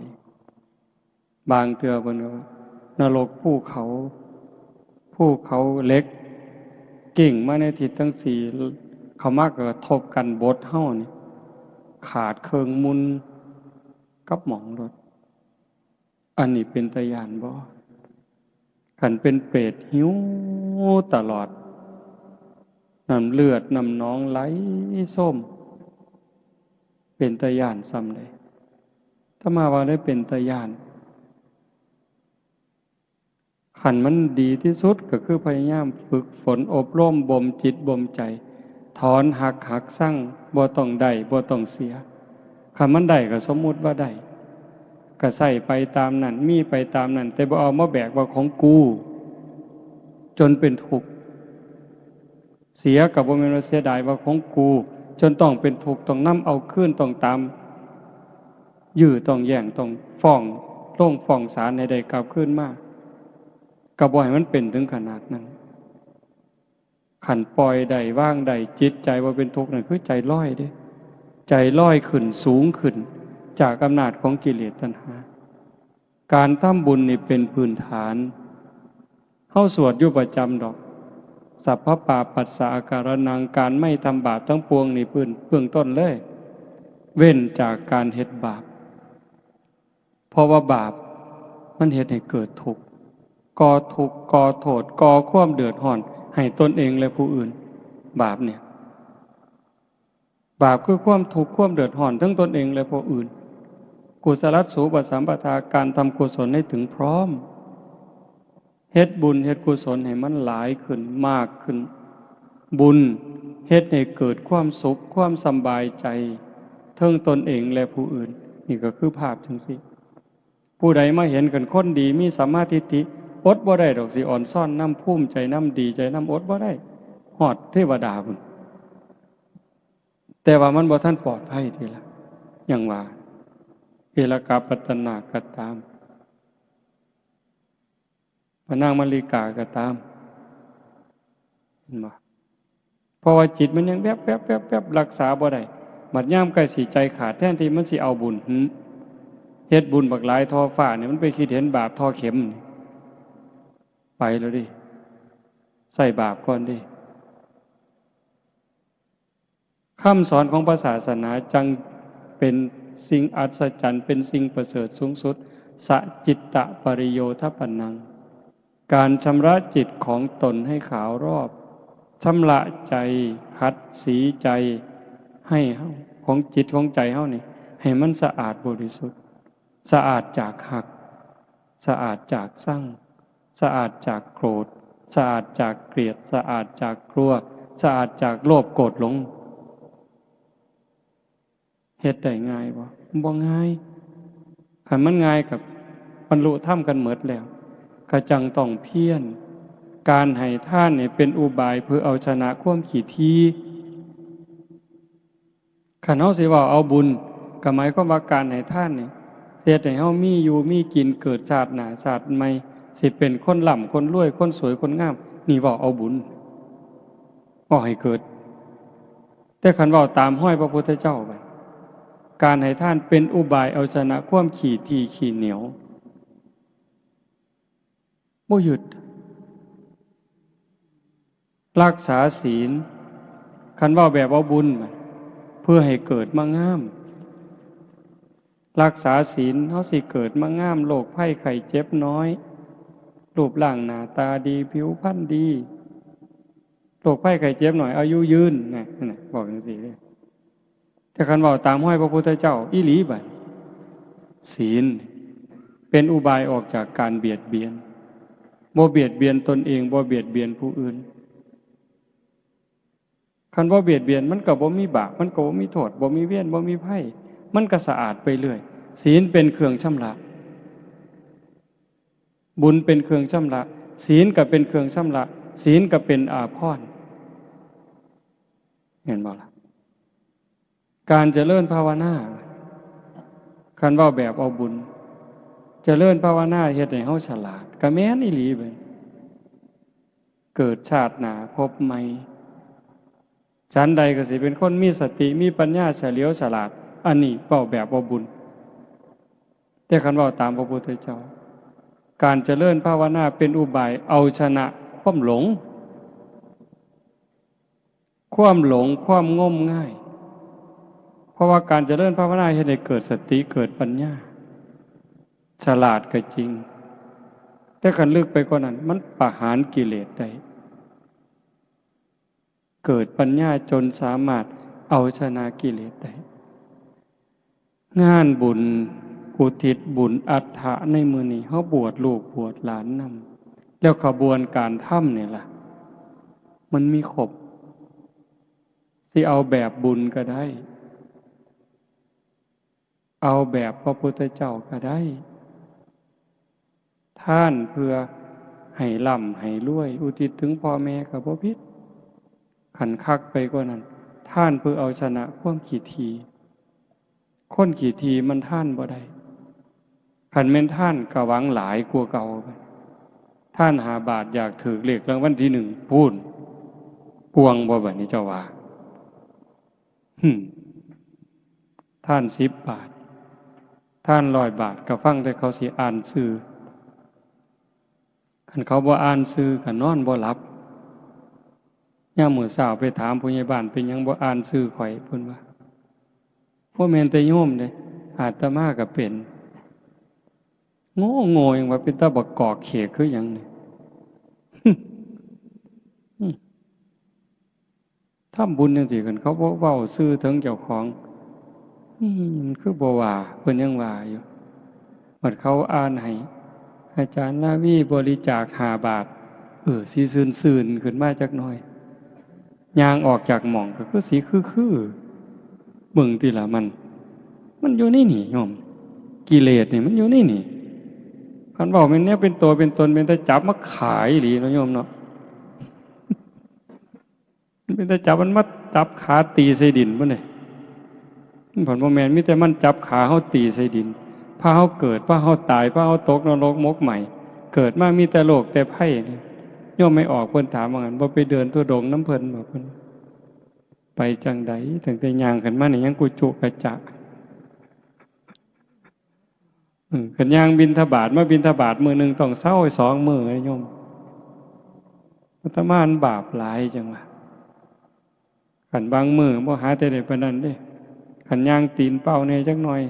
บางเทื่อเพิ่นว่านรกภูเขาเหล็กกิ่งมาในทิศทั้งสี่เขามากระทบกันบดเฮานี่ขาดเครื่องมุนกับหมองรถอันนี้เป็นตาย้านบ่คันเป็นเปรตหิวตลอดน้ำเลือดน้ำหนองไหลส้มเป็นตาย้านซ้ำใดถ้ามาว่าได้เป็นตาย้านขันมันดีที่สุดก็คือพยายามฝึกฝนอบรมบ่มจิตบ่มใจถอนหักสั่งบ่ต้องได้บ่ต้องเสียคันมันได้ก็สมมุติว่าได้ก็ใส่ไปตามนั้นมีไปตามนั้นแต่บ่เอามาแบกว่าของกูจนเป็นทุกข์เสียก็บ่แม่นว่าเสียดายว่าของกูจนต้องเป็นทุกข์ต้องนำเอาคืนต้องตามยื้อต้องแย่งต้องฟ้องลงฟ้องศาลให้ได้กลับคืนมาก็บ่ให้มันเป็นถึงขนาดนั้นขันปล่อยได้ว่างได้จิตใจว่าเป็นทุกข์นั่นคือใจลอยเด้ ใจลอยขึ้นสูงขึ้นจากอำนาจของกิเลสตัณหาการทำบุญนี่เป็นพื้นฐานเฮาสวดอยู่ประจำดอกสัพพปาปัสสะอาการนังการไม่ทำบาปทั้งปวงนี่เบื้องต้นเลยเว้นจากการเฮ็ดบาปเพราะว่าบาปมันเฮ็ดให้เกิดทุกข์ก่อทุกข์ก่อโทษก่อความเดือดร้อนให้ตนเองและผู้อื่นบาปเนี่ยบาปคือความทุกข์ความเดือดร้อนทั้งตนเองและผู้อื่นกุศลสูปสัมปทาการทำกุศลให้ถึงพร้อมเฮ็ดบุญเฮ็ดกุศลให้มันหลายขึ้นมากขึ้นบุญเฮ็ดให้เกิดความสุขความสบายใจทั้งตนเองและผู้อื่นนี่ก็คือภาพจังซี่ผู้ใดมาเห็นกันคนดีมีสัมมาทิฏฐิอดบ่ได้ดอกสิอ่อนซ่อนน้ำภูมิใจน้ำดีใจน้ำอดบ่ได้ฮอดเทวดาพุ่นแต่ว่ามันบ่ทันปลอดภัยทีละอย่างว่าเอลกาปัตตนาก็ตามพระนางมลิกาก็ตามเห็นบ่เพราะว่าจิตมันยังแวบรักษาบ่ได้บัดยามใกล้สิใจขาดแทนที่มันสิเอาบุญเฮ็ดบุญบักหลายทอฟ้าเนี่ยมันไปคิดเห็นบาปทอเข็มไปแล้วดิใส่บาปก่อนดิคำสอนของพระศาสนาจังเป็นสิ่งอัศจรรย์เป็นสิ่งประเสริฐสูงสุดสัจิตตปริโยทปันนังการชำระจิตของตนให้ขาวรอบชำระใจขัดสีใจให้ของจิตของใจเฮานี่ให้มันสะอาดบริสุทธิ์สะอาดจากหักสะอาดจากสั่งสะอาดจากโกรธสะอาดจากเกลียดสะอาดจากกลัวสะอาดจากโลภโกรธหลงเฮ็ดได้ง่ายบ่ง่ายคันมันง่ายกับบรรลุธรรมกันหมดแล้วก็จังต้องเพียรการให้ทานเนี่ยเป็นอุบายเพื่อเอาชนะความขี้ทีคันเฮาสิว่าเอาบุญก็หมายความว่าการให้ทานนี่เฮ็ดให้เฮามีอยู่มีกินเกิดชาติหน้าชาติใหม่สิเป็นคนร่ำคนรวยคนสวยคนงามนี่ว่าเอาบุญบ่ให้เกิดแต่คันว่าตามห้อยพระพุทธเจ้าไปการให้ท่านเป็นอุบายเอาชนะความขี้ทีขี้เหนียวบ่หยุดรักษาศีลคันว่าแบบเอาบุญเพื่อให้เกิดมางามรักษาศีลเฮาสิเกิดมางามโรคภัยไข้เจ็บน้อยรูปร่างหน้าตาดีผิวพรรณดีโรคภัยไข้เจ็บหน่อยอายุยืนนะบอกจังซี่แต่คันว่าตามห้อยพระพุทธเจ้าอีหลีบัดศีลเป็นอุบายออกจากการเบียดเบียนบ่เบียดเบียนตนเองบ่เบียดเบียนผู้อื่นคันบ่เบียดเบียนมันก็บ่มีบาปมันก็บ่มีโทษบ่มีเวรบ่มีภัยมันก็สะอาดไปเรื่อยศีลเป็นเครื่องชำระบุญเป็นเครื่องชำระศีลก็เป็นเครื่องชำระศีลก็เป็นอาภรณ์เห็นบ่ล่ะการเจริญภาวนาคันว่าแบบเอาบุญเจริญภาวนาเฮ็ดให้เฮาฉลาดก็แม่นอีหลีเบิดเกิดชาติหน้าพบใหม่ฉันใดก็สิเป็นคนมีสติมีปัญญาเฉลียวฉลาดอันนี้เว้าแบบเอาบุญแต่คันว่าตามพระพุทธเจ้าการเจริญภาวนาเป็นอุบายเอาชนะความหลงความงมง่ายเพราะว่าการเจริญภาวนาเฮ็ดให้เกิดสติเกิดปัญญาฉลาดก็จริงแต่คันลึกไปกว่านั้นมันประหารกิเลสได้เกิดปัญญาจนสามารถเอาชนะกิเลสได้งานบุญอุทิศบุญอัฏฐะในมื้อนี้เฮาบวชลูกบวชหลานนำแล้วขบวนการทำนี่ล่ะมันมีครบสิเอาแบบบุญก็ได้เอาแบบพระพุทธเจ้าก็ได้ท่านเพื่อให้ร่ำให้รวยอุทิศถึงพ่อแม่ก็บ่ผิดขันคักไปกว่านั้นท่านเพื่อเอาชนะความขี้ทีคนขี้ทีมันท่านบ่ได้ขันแม่นท่านก็หวังหลายกว่าเก่าไปท่านหาบาทอยากถือเลขรางวัลที่1พูนปวงบ่บัดนี้เจ้าว่า ท่าน10 บาทท่าน100 บาทก็ฟังแต่เขาสิอ่านชื่อคันเขาบ่อ่านชื่อก็นอนบ่หลับยามมื้อเช้าไปถามผู้ใหญ่บ้านเป็นหยังบ่อ่านชื่อข่อยเพิ่นว่าบ่แม่นแต่โยมเด้อาตมาก็เป็นโง่โง่ยังว่าเป็นตาบักกอกเขกคือหยังนี่ ทำบุญจังซี่กันเขาบ่เว้าชื่อถึงเจ้าของมันคือบ่ว่าเพิ่นยังว่าอยู่บัดเขาอ่านให้อาจารย์นาวีบริจาค5 บาทสิซื่นๆขึ้นมาจักหน่อยย่างออกจากหม่องก็คือสิคือเบิ่งติล่ะมันอยู่ในนี่โยมกิเลสนี่มันอยู่ในนี่คันเว้าแม่นแนวเป็นตัวเป็นตนเป็นแต่จับมาขายอีหลีเนาะโยมเนาะมันเป็นแต่จับมันมาจับขาตีใส่ดินพุ่นนี่ผลบ่แม่นมีแต่มันจับขาเฮาตีใส่ดินพาเฮาเกิดพาเฮาตายพาเฮาตกนรกมกใหม่เกิดมามีแต่โลกแต่ไผ่นี่โยมไม่ออกเพิ่นถามว่างั้นบ่ไปเดินทุดงค์น้ำเพิ่นบ่เพิ่นไปจังใดถึงแต่ย่างขึ้นมานี่ยังกุจุกระจะคันย่างบิณฑบาตมาบิณฑบาตมื้อนึงต้องเซา2 มื้อโยมอาตมาบาปหลายจังว่าคันบางมื้อบ่หาแต่ได้ปานนั้นเด้คันย่างตีนเป้าแน่จักหน่อย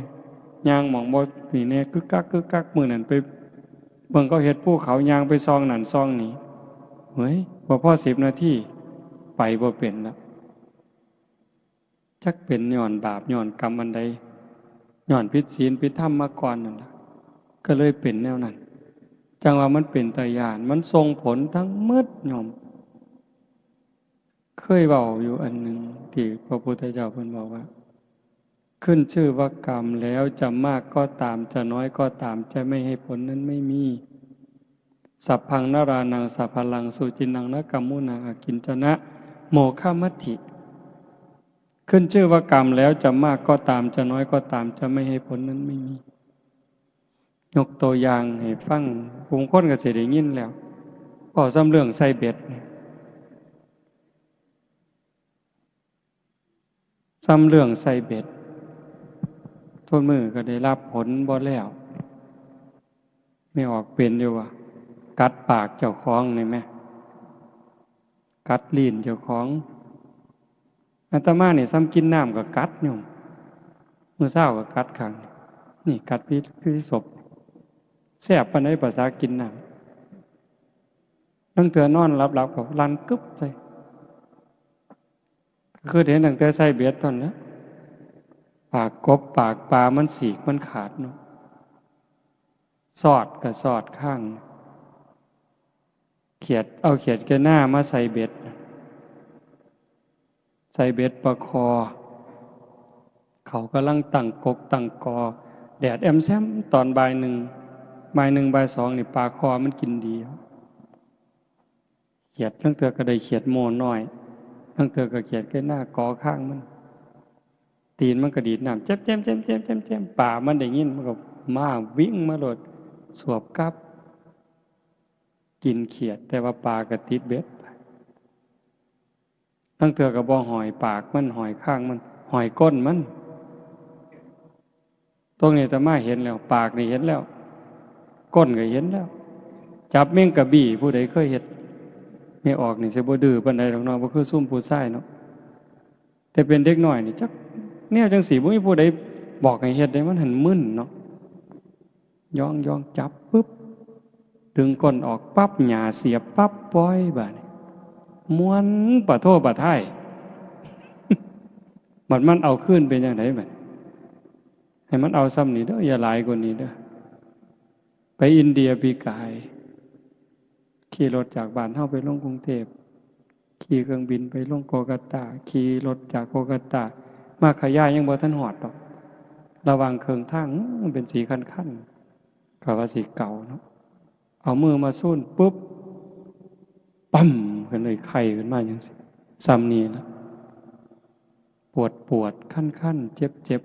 ย่างหม่องบ่นี่แน่กึกกักมื้อนั้นไปเบิ่งเขาเฮ็ดภูเขาย่างไปซองนั่นซองนี้เฮ้ยบ่พอ10 นาทีไปบ่เป็นแล้วจักเป็นย้อนบาปย้อนกรรมอันใดย้อนผิดศีลผิดธรรมมาก่อนนั่นล่ะก็เลยเป็นแนวนั้นจังว่ามันเป็นตาย้านมันส่งผลทั้งหมดโยมเคยเว้าอยู่อันหนึ่งที่พระพุทธเจ้าเพิ่นบอกว่าขึ้นชื่อว่ากรรมแล้วจะมากก็ตามจะน้อยก็ตามจะไม่ให้ผลนั้นไม่มีสัพพังนรานังสัพพลังสุจินังนะกัมมุนาอากินจนะโมฆะมัตถิขึ้นชื่อว่ากรรมแล้วจะมากก็ตามจะน้อยก็ตามจะไม่ให้ผลนั้นไม่มียกตัวอย่างให้ฟังผู้คนก็สิได้ยินแล้วพอซ้ำเรื่องใส่เบ็ดซ้ำเรื่องใส่เบ็ดทุกมือก็ได้รับผลบ่แล้วไม่ออกเป็นอยู่ว่ากัดปากเจ้าของนี่แม่กัดลิ้นเจ้าของอาตมาเนี่ยซ้ำกินน้ำก็กัดโยมมื้อเช้าก็กัดข้างนี่กัดพิศพแซ่บปานใดภาษากินน้ำตั้งแต่นอนหลับๆก็ลั่นกึบใส่คือเห็นตั้งแต่ใส่เบ็ดตอนนั้นปากกบปากปลามันสีกมันขาดเนาะสอดก็สอดข้างเขียดเอาเขียดแกหน้ามาใส่เบ็ดประคอเขากำลังตั้งกกตั้งกอแดดแอมแซมตอนบ่าย 1บ่าย 2นี่ปลาคอมันกินดีเขียดทั้งเตือก็ได้เขียดโมน้อยทั้งเตือก็เขียดแกหน้ากอข้างมันตีนมันก็ดีดน้ำแจ่มป่ามันได้ยินมันก็มาวิ่งมาโลดสวบกับกินเขียดแต่ว่าปลาก็ติดเบ็ดทั้งเถื่อกับบ่หอยปากมันหอยข้างมันหอยก้นมันตรงนี้แต่มาเห็นแล้วปากนี่เห็นแล้วก้นก็เห็นแล้วจับเม่งกระบี่ผู้ใดเคยเห็นไม่ออกนี่สิบ่ดื้อปานใดหรอกเนาะบ่คือซุ่มผู้ชายเนาะแต่เป็นเด็กน้อยนี่จักแนวจังสีบ่มีผู้ใดบอกให้เฮ็ดได้มันหันมึนเนาะย่องจับปึ๊บดึงก้นออกปั๊บหญ้าเสียบปั๊บปล่อยบาดนี้ม้วนปะโทปะท้ายบัดมันเอาขึ้นเป็นจังได๋บัดให้มันเอาซ้ำนี่เด้ออย่าหลายกว่านี้เด้อไปอินเดียปีกายขี่รถจากบ้านเฮาไปลงกรุงเทพขี่เครื่องบินไปลงโกกัตตาขี่รถจากโกกัตตามาขยายยังบ่ทันฮอดดอกระหว่างเครื่องทางมันเป็นสีคันๆก็ว่าสีเก่าเนาะเอามือมาซูนปุ๊บปั๊มขึ้นเลยไข้ขึ้นมาจังซี่ซ้ำนี่ล่ะปวดคันๆเจ็บ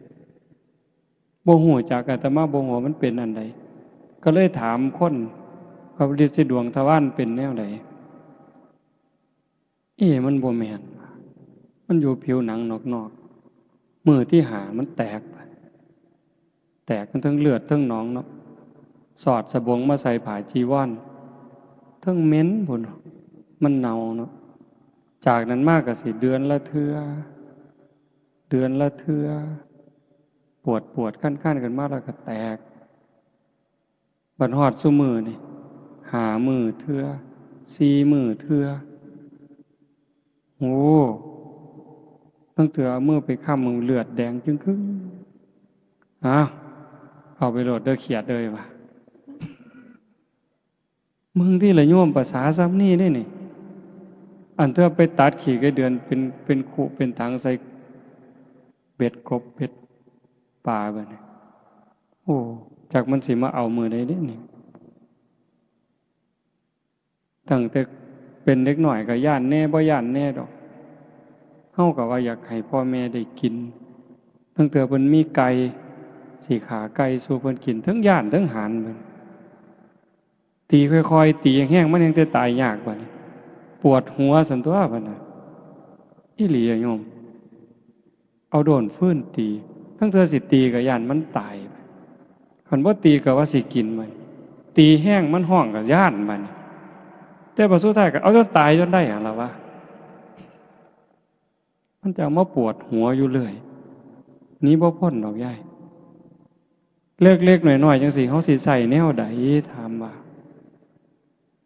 บ่ฮู้จักอาตมาบ่ฮู้ว่ามันเป็นอันใดก็เลยถามคนว่าฤทธิ์ดวงทวารเป็นแนวใดมันบ่แม่นมันอยู่ผิวหนังนอก มือที่หามันแตกไปแตกมันทั้งเลือดทั้งหนองเนาะสอดสบงมาใส่ผ้าจีวรทั้งเหม็นพุ่นมันเน่าเนาะจากนั้นมากก็สิเดือนละเทื่อเดือนละเทื่อปวดขั้นกันมากแล้วก็แตกบัดฮอดซุมือนี่หามือเทื่อสี่มือเทื่อโอ้ตั้งแต่เอามือไปค้ำมือเลือดแดงจึงครึ่งอ้าวเอาไปโหลดเด้อเขียดเลยว่ะมึงที่ละโยมภาษาซ้ำนี่ได้นี่อันเธอไปตัดขี่ไก่เดือนเป็นขู่เป็นถังใส่เบ็ดกบเบ็ดปลาแบบนี้โอ้จากมันสิมาเอามือได้เด้นี่ตั้งแต่เป็นเล็กหน่อยก็ย่านแน่บ่ย่านแน่ดอกเฮาก็ว่าอยากให้พ่อแม่ได้กินตั้งแต่เพิ่นมีไก่สีขาไก่สู่เพิ่นกินทั้งย่านทั้งหานเพิ่นตีค่อยๆตีแห้งๆมันยังจะตายยากกว่านี้ปวดหัวสันตัวเพิ่นน่ะอีหลีอะโยมเอาโดนฟื้นตีทั้งเธอสิตีก็ย่านมันตายคันบ่ตีก็ว่าสิกินมันตีแห้งมันห้องก็ย่านมันแต่พอสุดท้ายก็เอาจนตายจนได้หั่นล่ะวะมันจะมาปวดหัวอยู่เรื่อยนี้บ่พ้นดอกยายเล็กๆหน่อยๆจังสิเขาสิใส่แนวใดถามว่า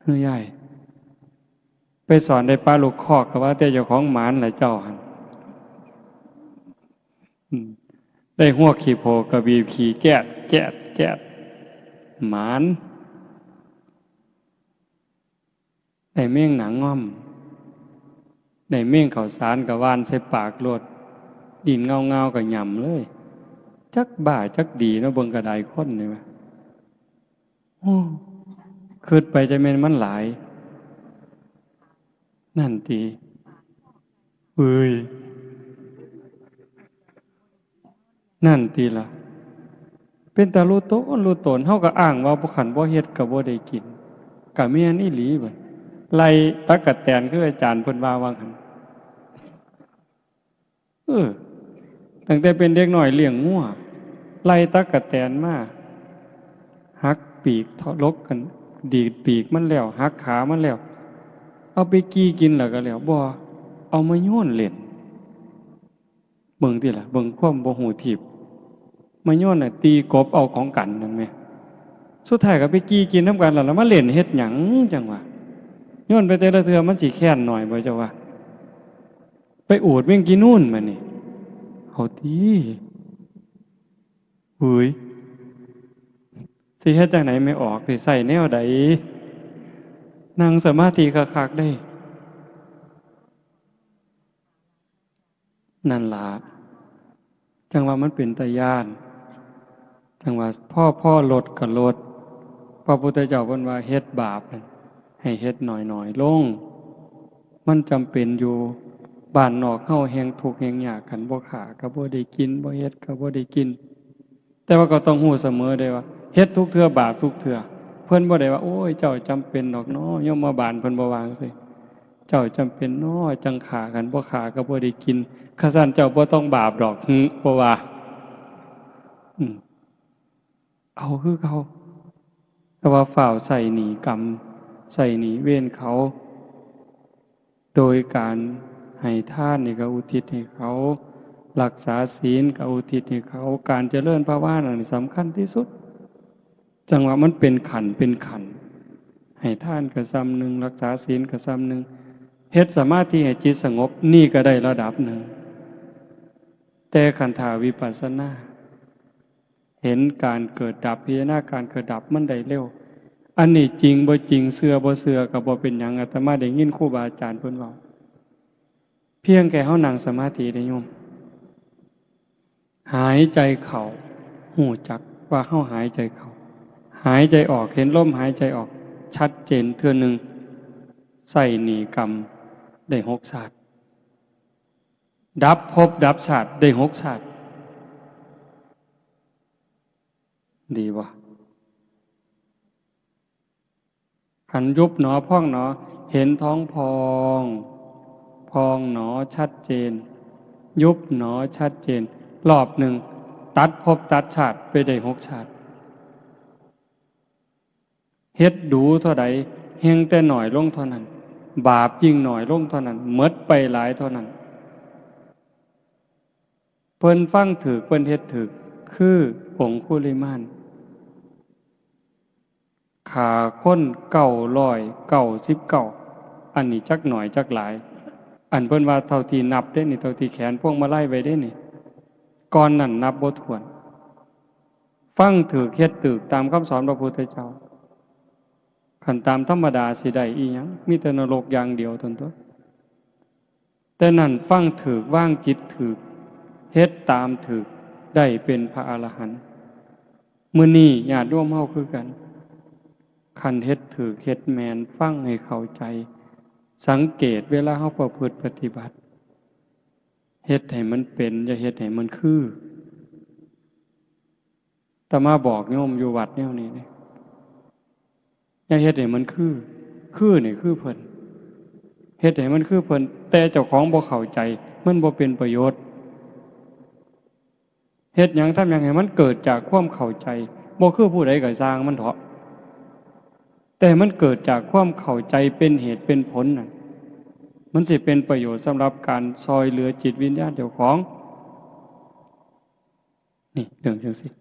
เฮ้ยยายไปสอนได้ปลาลูกคอกก็ว่าแต่เจ้าของหมานแหละเจ้าหั่นได้หัวขี่โพกระบีบขี่แกะหมานได้เมี่ยงหนังง่อมได้เมี่ยงข้าวสารกับวานใส่ปากโลดดินเงากับหย่ำเลยจักบ้าจักดีเนาะเบิ่งกระไดคนนี่วะโอ้คิดไปจะแม่นมันหลายนั่นตีเอ้ยนั่นตีล่ะเป็นตารู้ตนเฮาก็อ้างว่าบ่ขันบ่เฮ็ดก็บ่ได้กินก็แม่นอีหลีเบิดไล่ตั๊กแตนคืออาจารย์เพิ่นว่าว่าหั่นตั้งแต่เป็นเด็กน้อยเลี้ยงงัวไล่ตั๊กแตนมาหักปีกทะลกกันดีดปีกมันแล้วหักขามันแล้วเอาไปกี้กินแล้วก็แล้วบ่เอามาโยนเล่นเบิ่งติล่ะเบิ่งความบ่ฮู้ทิพย์มาโยนน่ะตีกบเอาของกันนั่นแหมสุดท้ายก็ไปกี้กินนำกันแล้วมาเล่นเฮ็ดหยังจังวะโยนไปแต่ละเทื่อมันสิแค้นหน่อยบ่เจ้าว่าไปอูดแม่งกินนู่นมานี่เอาติเฮ้ยสิเฮ็ดจังไหนไม่ออกสิใส่แนวใดนั่งสมาธิคักๆได้นั่นล่ะจังว่ามันเป็นตาย่านจังว่าพ่อลดก็ลดพระพุทธเจ้าเพิ่นว่าเฮ็ดบาปให้เฮ็ดหน่อยๆลงมันจำเป็นอยู่บ้านนอกเฮาแฮงทุกข์แฮงยากกันบ่ขาก็บ่ได้กินบ่เฮ็ดก็บ่ได้กินแต่ว่าก็ต้องรู้เสมอได้ว่าเฮ็ดทุกเทื่อบาปทุกเทื่อเพิ่นบ่ได้ว่าโอ้ยเจ้าจำเป็นดอกเนาะโยมมาบานเพิ่นบ่วางซิเจ้าจำเป็นเนาะจังขากันบ่ขาก็บ่ได้กินข้าซั่นเจ้าบ่ต้องบาปดอกบ่ว่าเอาคือเขาแต่ว่าฝ่าวใส่หนีกรรมใส่หนีเวรเขาโดยการให้ทานนี่ก็อุทิศให้เขารักษาศีลก็อุทิศให้เขาการเจริญภาวนานี่สำคัญที่สุดจังว่ามันเป็นขันให้ทานก็ซ้ำหนึ่งรักษาศีลก็ซ้ำหนึ่งเฮ็ดสมาธิให้จิตสงบนี่ก็ได้ระดับหนึ่งแต่ขันธาวิปัสสนาเห็นการเกิดดับพิจารณาการเกิดดับมันได้เร็วอันนี้จริงบ่จริงเชื่อบ่เชื่อก็บ่เป็นหยังอาตมาได้ยินครูบาอาจารย์เพิ่นเว้าเพียงแค่เฮานั่งสมาธิได้โยมหายใจเข้าหูจักว่าเฮาหายใจเข้าหายใจออกเห็นลมหายใจออกชัดเจนเทื่อนึงใส่หนีกรรมได้6ชาติดับภพดับชาติได้6ชาติดีบ่ขันยุบหนอพองหนอเห็นท้องพองหนอชัดเจนยุบหนอชัดเจน รอบหนึ่งตัดภพตัดชาติไปได้6 ชาติเฮ็ดดูเท่าใดเฮงแต่หน่อยลงเท่านั้นบาปยิ่งหน่อยลงเท่านั้นหมดไปหลายเท่านั้นเพิ่นฟังถูกเพิ่นเฮ็ดถูกคือองคุลิมานขาคน999อันนี้จักหน่อยจักหลายอันเพิ่นว่าเท่าที่นับได้นี่เท่าที่แขนพวงมาลัยไว้ได้นี่ก่อนนั้นนับบ่ถ้วนฟังถูกเฮ็ดถูกตามคำสอนพระพุทธเจ้าคันตามธรรมดาสิได้อีหยังมีแต่นรกอย่างเดียวเท่านั้นตัวแต่นั่นฟังถูกวางจิตถูกเฮ็ดตามถูกได้เป็นพระอรหันต์มื้อนี้ญาติโยมเฮาคือกันคันเฮ็ดถูกเฮ็ดแม่นฟังให้เข้าใจสังเกตเวลาเฮาประพฤติปฏิบัติเฮ็ดให้มันเป็นอย่าเฮ็ดให้มันคืออาตมาบอกโยมอยู่วัดแนวนี้นี่อย่าเฮ็ดให้มันคือนี่คือเพิ่นเฮ็ดให้มันคือเพิ่นแต่เจ้าของบ่เข้าใจมันบ่เป็นประโยชน์เฮ็ดหยังทำหยังให้มันเกิดจากความเข้าใจบ่คือผู้ใดก็สร้างมันเถาะแต่มันเกิดจากความเข้าใจเป็นเหตุเป็นผลน่ะมันสิเป็นประโยชน์สำหรับการซอยเหลือจิตวิญญาณเจ้าของนี่เรื่องจังซี่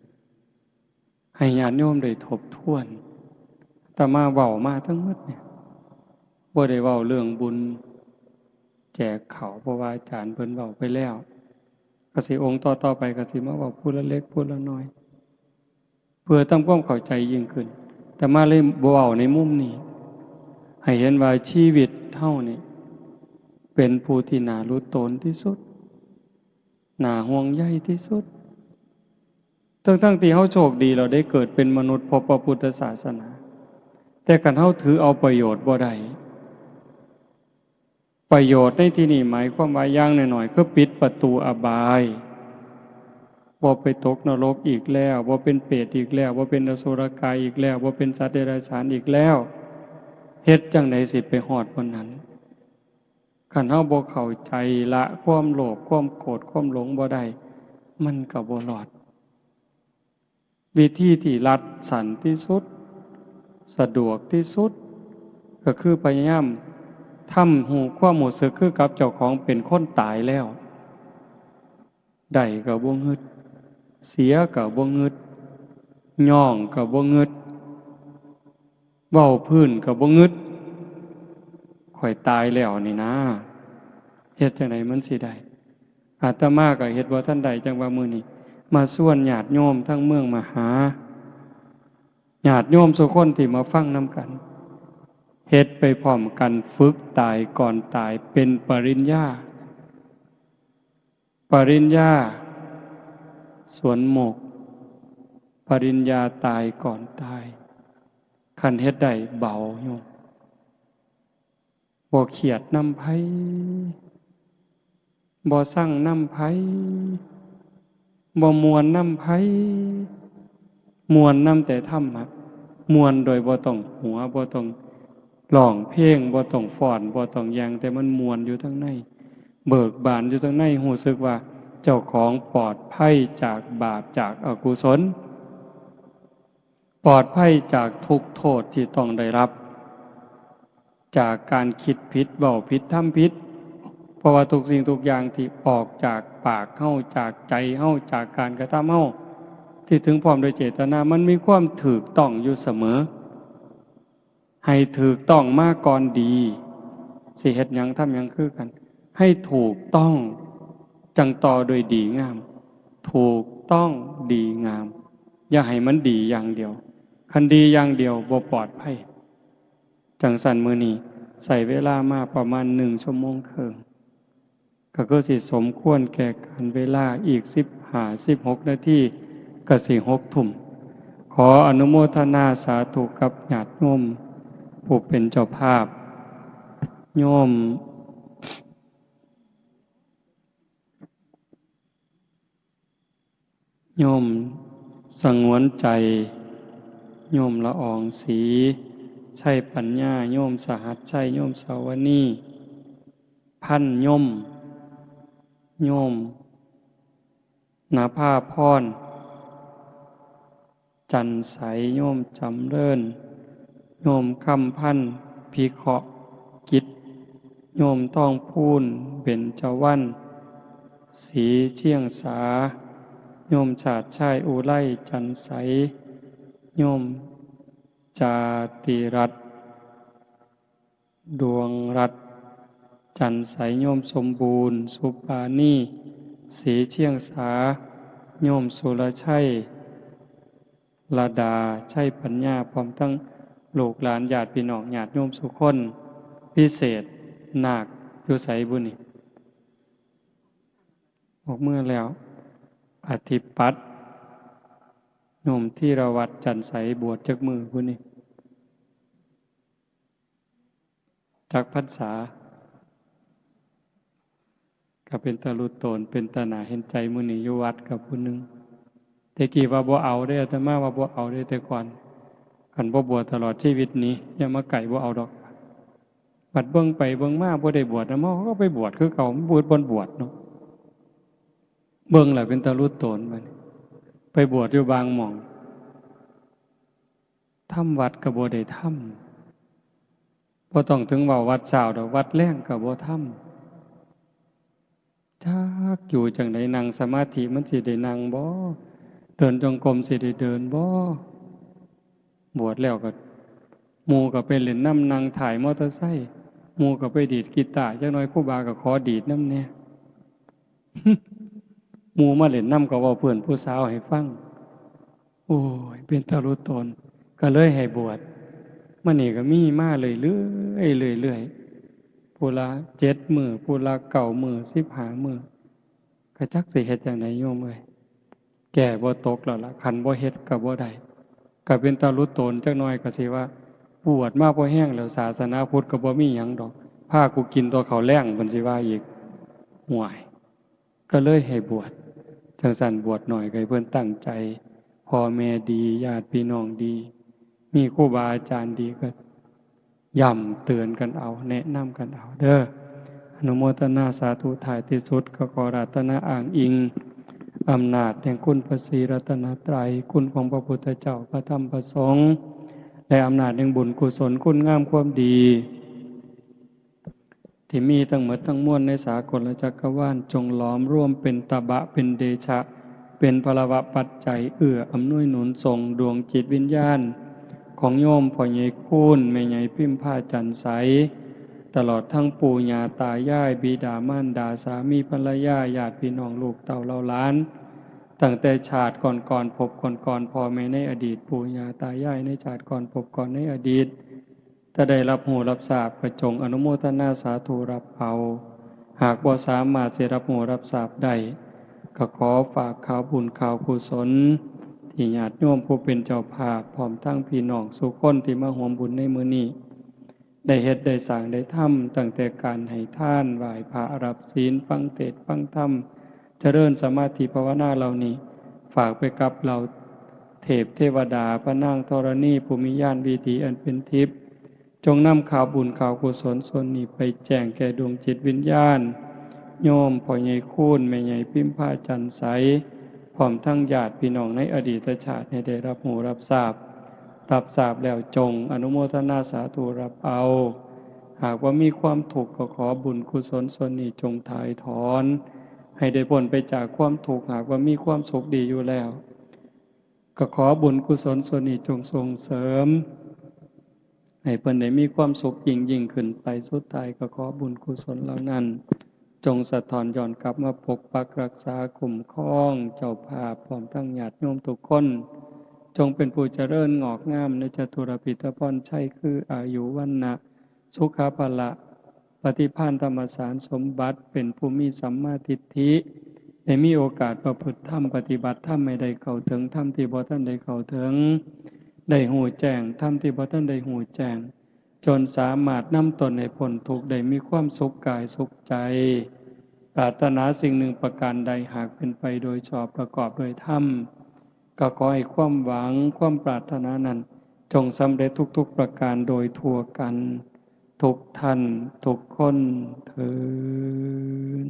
ให้ญาติโยมได้ทบทวนแต่มาเว้ามาทั้งหมดเนี่ยบ่ได้เว้าเรื่องบุญแจกข้าวเพราะว่าอาจารย์เพิ่นเว้าไปแล้วก็สิองค์ต่อๆไปก็สิมาเว้าผู้ละเล็กผู้ละน้อยเพื่อทำความเข้าใจยิ่งขึ้นแต่มาเลยบ่เว้าในมุมนี้ให้เห็นว่าชีวิตเฮานี่เป็นผู้ที่น่ารู้ตนที่สุดน่าห่วงใยที่สุดทั้งที่เฮาโชคดีเราได้เกิดเป็นมนุษย์พบพระพุทธศาสนาแต่คันเฮาถือเอาประโยชน์บ่ได้ประโยชน์ในที่นี้หมายความว่าอย่างน้อยๆคือปิดประตูอบายบ่ไปตกนรกอีกแล้วบ่เป็นเปรตอีกแล้วบ่เป็นอสุรกายอีกแล้วบ่เป็นสัตว์เดรัจฉานอีกแล้วเฮ็ดจังได๋สิไปฮอดวันนั้นคันเฮาบ่เข้าใจละความโลภความโกรธความหลงบ่ได้มันก็บ่รอดวิธีที่รัดสั้นที่สุดสะดวกที่สุดก็คือพยายามทำหูความรู้สึกคือกับเจ้าของเป็นคนตายแล้วได้ก็บ่งึดเสียก็บ่งึดย่องก็บ่งึดเว้าพื้นก็บ่งึดข่อยตายแล้วนี่นะเฮ็ดจังไดมันสิได้อาตมาก็เฮ็ดบ่ทันได้จังว่ามื้อนี้มาส่วนญาติโยมทั้งเมืองมาหาญาติโยมทุกคนที่มาฟังนำกันเฮ็ดไปพร้อมกันฝึกตายก่อนตายเป็นปริญญาสวนหมกปริญญาตายก่อนตายคันเฮ็ดได้เบาโยมบ่เครียดนำไผบ่สั่งนำไผบ่ม่วนนำไผม่วนนำแต่ธรรมะม่วนโดยบ่ต้องหัวบ่ต้องร้องเพลงบ่ต้องฟ้อนบ่ต้องหยังแต่มันม่วนอยู่ทั้งในเบิกบานอยู่ทั้งในรู้สึกว่าเจ้าของปลอดภัยจากบาปจากอกุศลปลอดภัยจากทุกข์โทษที่ต้องได้รับจากการคิดผิดเว้าผิดทำผิดเพราะว่าทุกสิ่งทุกอย่างที่ออกจากปากเฮาจากใจเฮาจากการกระทำเฮาที่ถึงพร้อมโดยเจตนามันมีความถูกต้องอยู่เสมอให้ถูกต้องมาก่อนดีสิเฮ็ดหยังทำหยังคือกันให้ถูกต้องจังต่อโดยดีงามถูกต้องดีงามอย่าให้มันดีอย่างเดียวคันดีอย่างเดียวบ่ปลอดภัยจังสั่นมื้อนี้ใช้เวลามาประมาณ1 ชั่วโมงครึ่งก็คือสิสมควรแก่การเวลาอีก15-16 นาทีก็สิ6 ทุ่มขออนุโมทนาสาธุกับญาติโยมผู้เป็นเจ้าภาพโยมสงวนใจโยมละอองศรีใช่ปัญญาโยมสหัสใช่โยมสาวนีพันโยม ณภาพรจันใสโยมจำเริญโยมคำพันธ์พิเคราะห์กิจโยมท่องพูนเบญจวรรณสีเชียงสาโยมชาติชายอุไลจันใสโยมจาติรัตน์ดวงรัตน์จันใสโยมสมบูรณ์สุปานีสีเชียงสาโยมสุรชัยลาดาชัยปัญญาพร้อมทั้งลูกหลานญาติพี่น้องญาติโยมสุคนพิเศษนาคอยู่ไสบุนี่ออกเมื่อแล้วอธิปัตย์โยมที่ระวัดจันใสบวชจักมือบุนี่จักพรรษาก็เป็นตาลุโตนเป็นตาหนาเห็นใจมื้อนี้อยู่วัดกับผู้หนึงแต่กี้ว่าบ่เอาได้อาตมาว่าบ่เอาได้แต่ก่อนคันบ่บวชตลอดชีวิตนี้อย่ามาไก่บ่เอาดอกบัดเบิ่งไปเบิ่งมาบ่ได้บวชนะมาเขาก็ไปบวชคือเขาบวชบ่บวชเนาะเบิ่งแล้วเป็นตาลุโตนบัดไปบวชอยู่บางหม่องทำวัดก็บ่ได้ทำบ่ต้องถึงว่าวัดเช้าดอกวัดแลงก็บ่ทำจักอยู่จังไดนั่งสมาธิมันสิได้นั่งบ่เดินจงกรมสิได้เดินบ่บวชแล้วก็หมู่ก็ไปเล่นน้ำนั่งถ่ายมอเตอร์ไซค์หมู่ก็ไปดีดกีตาร์จักหน่อยครูบาก็ขอดีดนำแน่ หมู่มาเล่นน้ำก็เว้าเพื่อนผู้สาวให้ฟังโอ้ยเป็นตารุตนก็เลยให้บวชมื้อนี้ก็มีมาเรื่อยๆผู้ละ7มื้อผู้ละ9มื้อ15มื้อก็จักสิเฮ็ดจังไดโยมเอ้ยแก่บ่ตกแล้วล่ะคันบ่เฮ็ดก็บ่ได้ก็เป็นตาลุโตนจักหน่อยก็สิว่าบวชมาบ่แห้งแล้วศาสนาพุทธก็บ่มีหยังดอกพากูกินตัวเขาวแล้งเพิ่นสิว่าอีกห่วยก็เลยให้บวชจังซั่นบวชหน่อยก็ให้เพิ่นตั้งใจพ่อแม่ดีญาติพี่น้องดีมีครูบาอาจารย์ดีก็ย้ำเตือนกันเอาแนะนำกันเอาเด้ออนุโมทนาสาธุถ่ายที่สุดก็ขอรัตนาอ้างอิงอำนาจแห่งคุณพระศรีรัตนตรัยคุณของพระพุทธเจ้าพระธรรมพระสงฆ์และอำนาจแห่งบุญกุศลคุณงามความดีที่มีทั้งหมดทั้งมวลในสากลจักรวาลจงหลอมร่วมเป็นตบะเป็นเดชะเป็นพลวะปัจจัยเอื้ออำนวยหนุนส่งดวงจิตวิญญาณของโยมพ่อใหญ่คูณแม่ใหญ่พิมพาจันใสตลอดทั้งปู่ย่าตายายบิดามารดาสามีภรรยาญาติพี่น้องลูกเต่าเหล่าหลานตั้งแต่ชาติก่อนพบก่อนพ่อแม่ในอดีตปู่ย่าตายายในชาติก่อนพบก่อนในอดีตถ้าได้รับหูรับทราบก็จงอนุโมทนาสาธุรับเอาหากบ่สามารถจะรับหูรับทราบได้ก็ขอฝากข่าวบุญข่าวกุศลที่ญาติโยมผู้เป็นเจ้าภาพพร้อมทั้งพี่น้องสุคนที่มาร่วมบุญในมื้อนี้ได้เฮ็ดได้สร้างได้ทำตั้งแต่การให้ทานไหว้พระรับศีลฟังเทศน์ฟังธรรมเจริญสมาธิภาวนาเหล่านี้ฝากไปกับเราเทพเทวดาพระนางธรณีภูมิญาณวิถีอันเป็นทิพย์จงนำข่าวบุญข่าวกุศลส่วนนี้ไปแจ้งแก่ดวงจิตวิญญาณโยมพ่อใหญ่คูณแม่ใหญ่พิมพาจันใสพร้อมทั้งญาติพี่น้องในอดีตชาติให้ได้รับหูรับทราบแล้วจงอนุโมทนาสาธุรับเอาหากว่ามีความถูกข์ก็ขอบุญกุศลส่วนนี้จงถ่ายถอนให้ได้พ้นไปจากความทุกข์หากว่ามีความสุขดีอยู่แล้วก็ขอบุญกุศลส่วนนี้จงส่งเสริมให้เพิ่นได้มีความสุขยิ่งขึ้นไปสุดท้ายก็ขอบุญกุศลเหล่านั้นจงสะท้อนย้อนกลับมาปกปักรักษาคุ้มครองเจ้าภาพพร้อมทั้งญาติโยมทุกคนจงเป็นผู้เจริญงอกงามในจตุรพิธพรชัยคืออายุวันนะสุขภละปฏิภาณธรรมสารสมบัติเป็นผู้มีสัมมาทิฏฐิได้มีโอกาสประพฤติธรรมปฏิบัติธรรมไม่ได้เข้าถึงธรรมที่บ่ทันได้เข้าถึงได้หูแจ้งธรรมที่บ่ทันได้หูแจ้งจนสามารถนำตนให้พ้นทุกข์ได้มีความสุขกายสุขใจปรารถนาสิ่งหนึ่งประการใดหากเป็นไปโดยชอบประกอบโดยธรรมก็ขอให้ความหวังความปรารถนานั้นจงสำเร็จทุกๆประการโดยทั่วกันทุกท่านทุกคนเถิด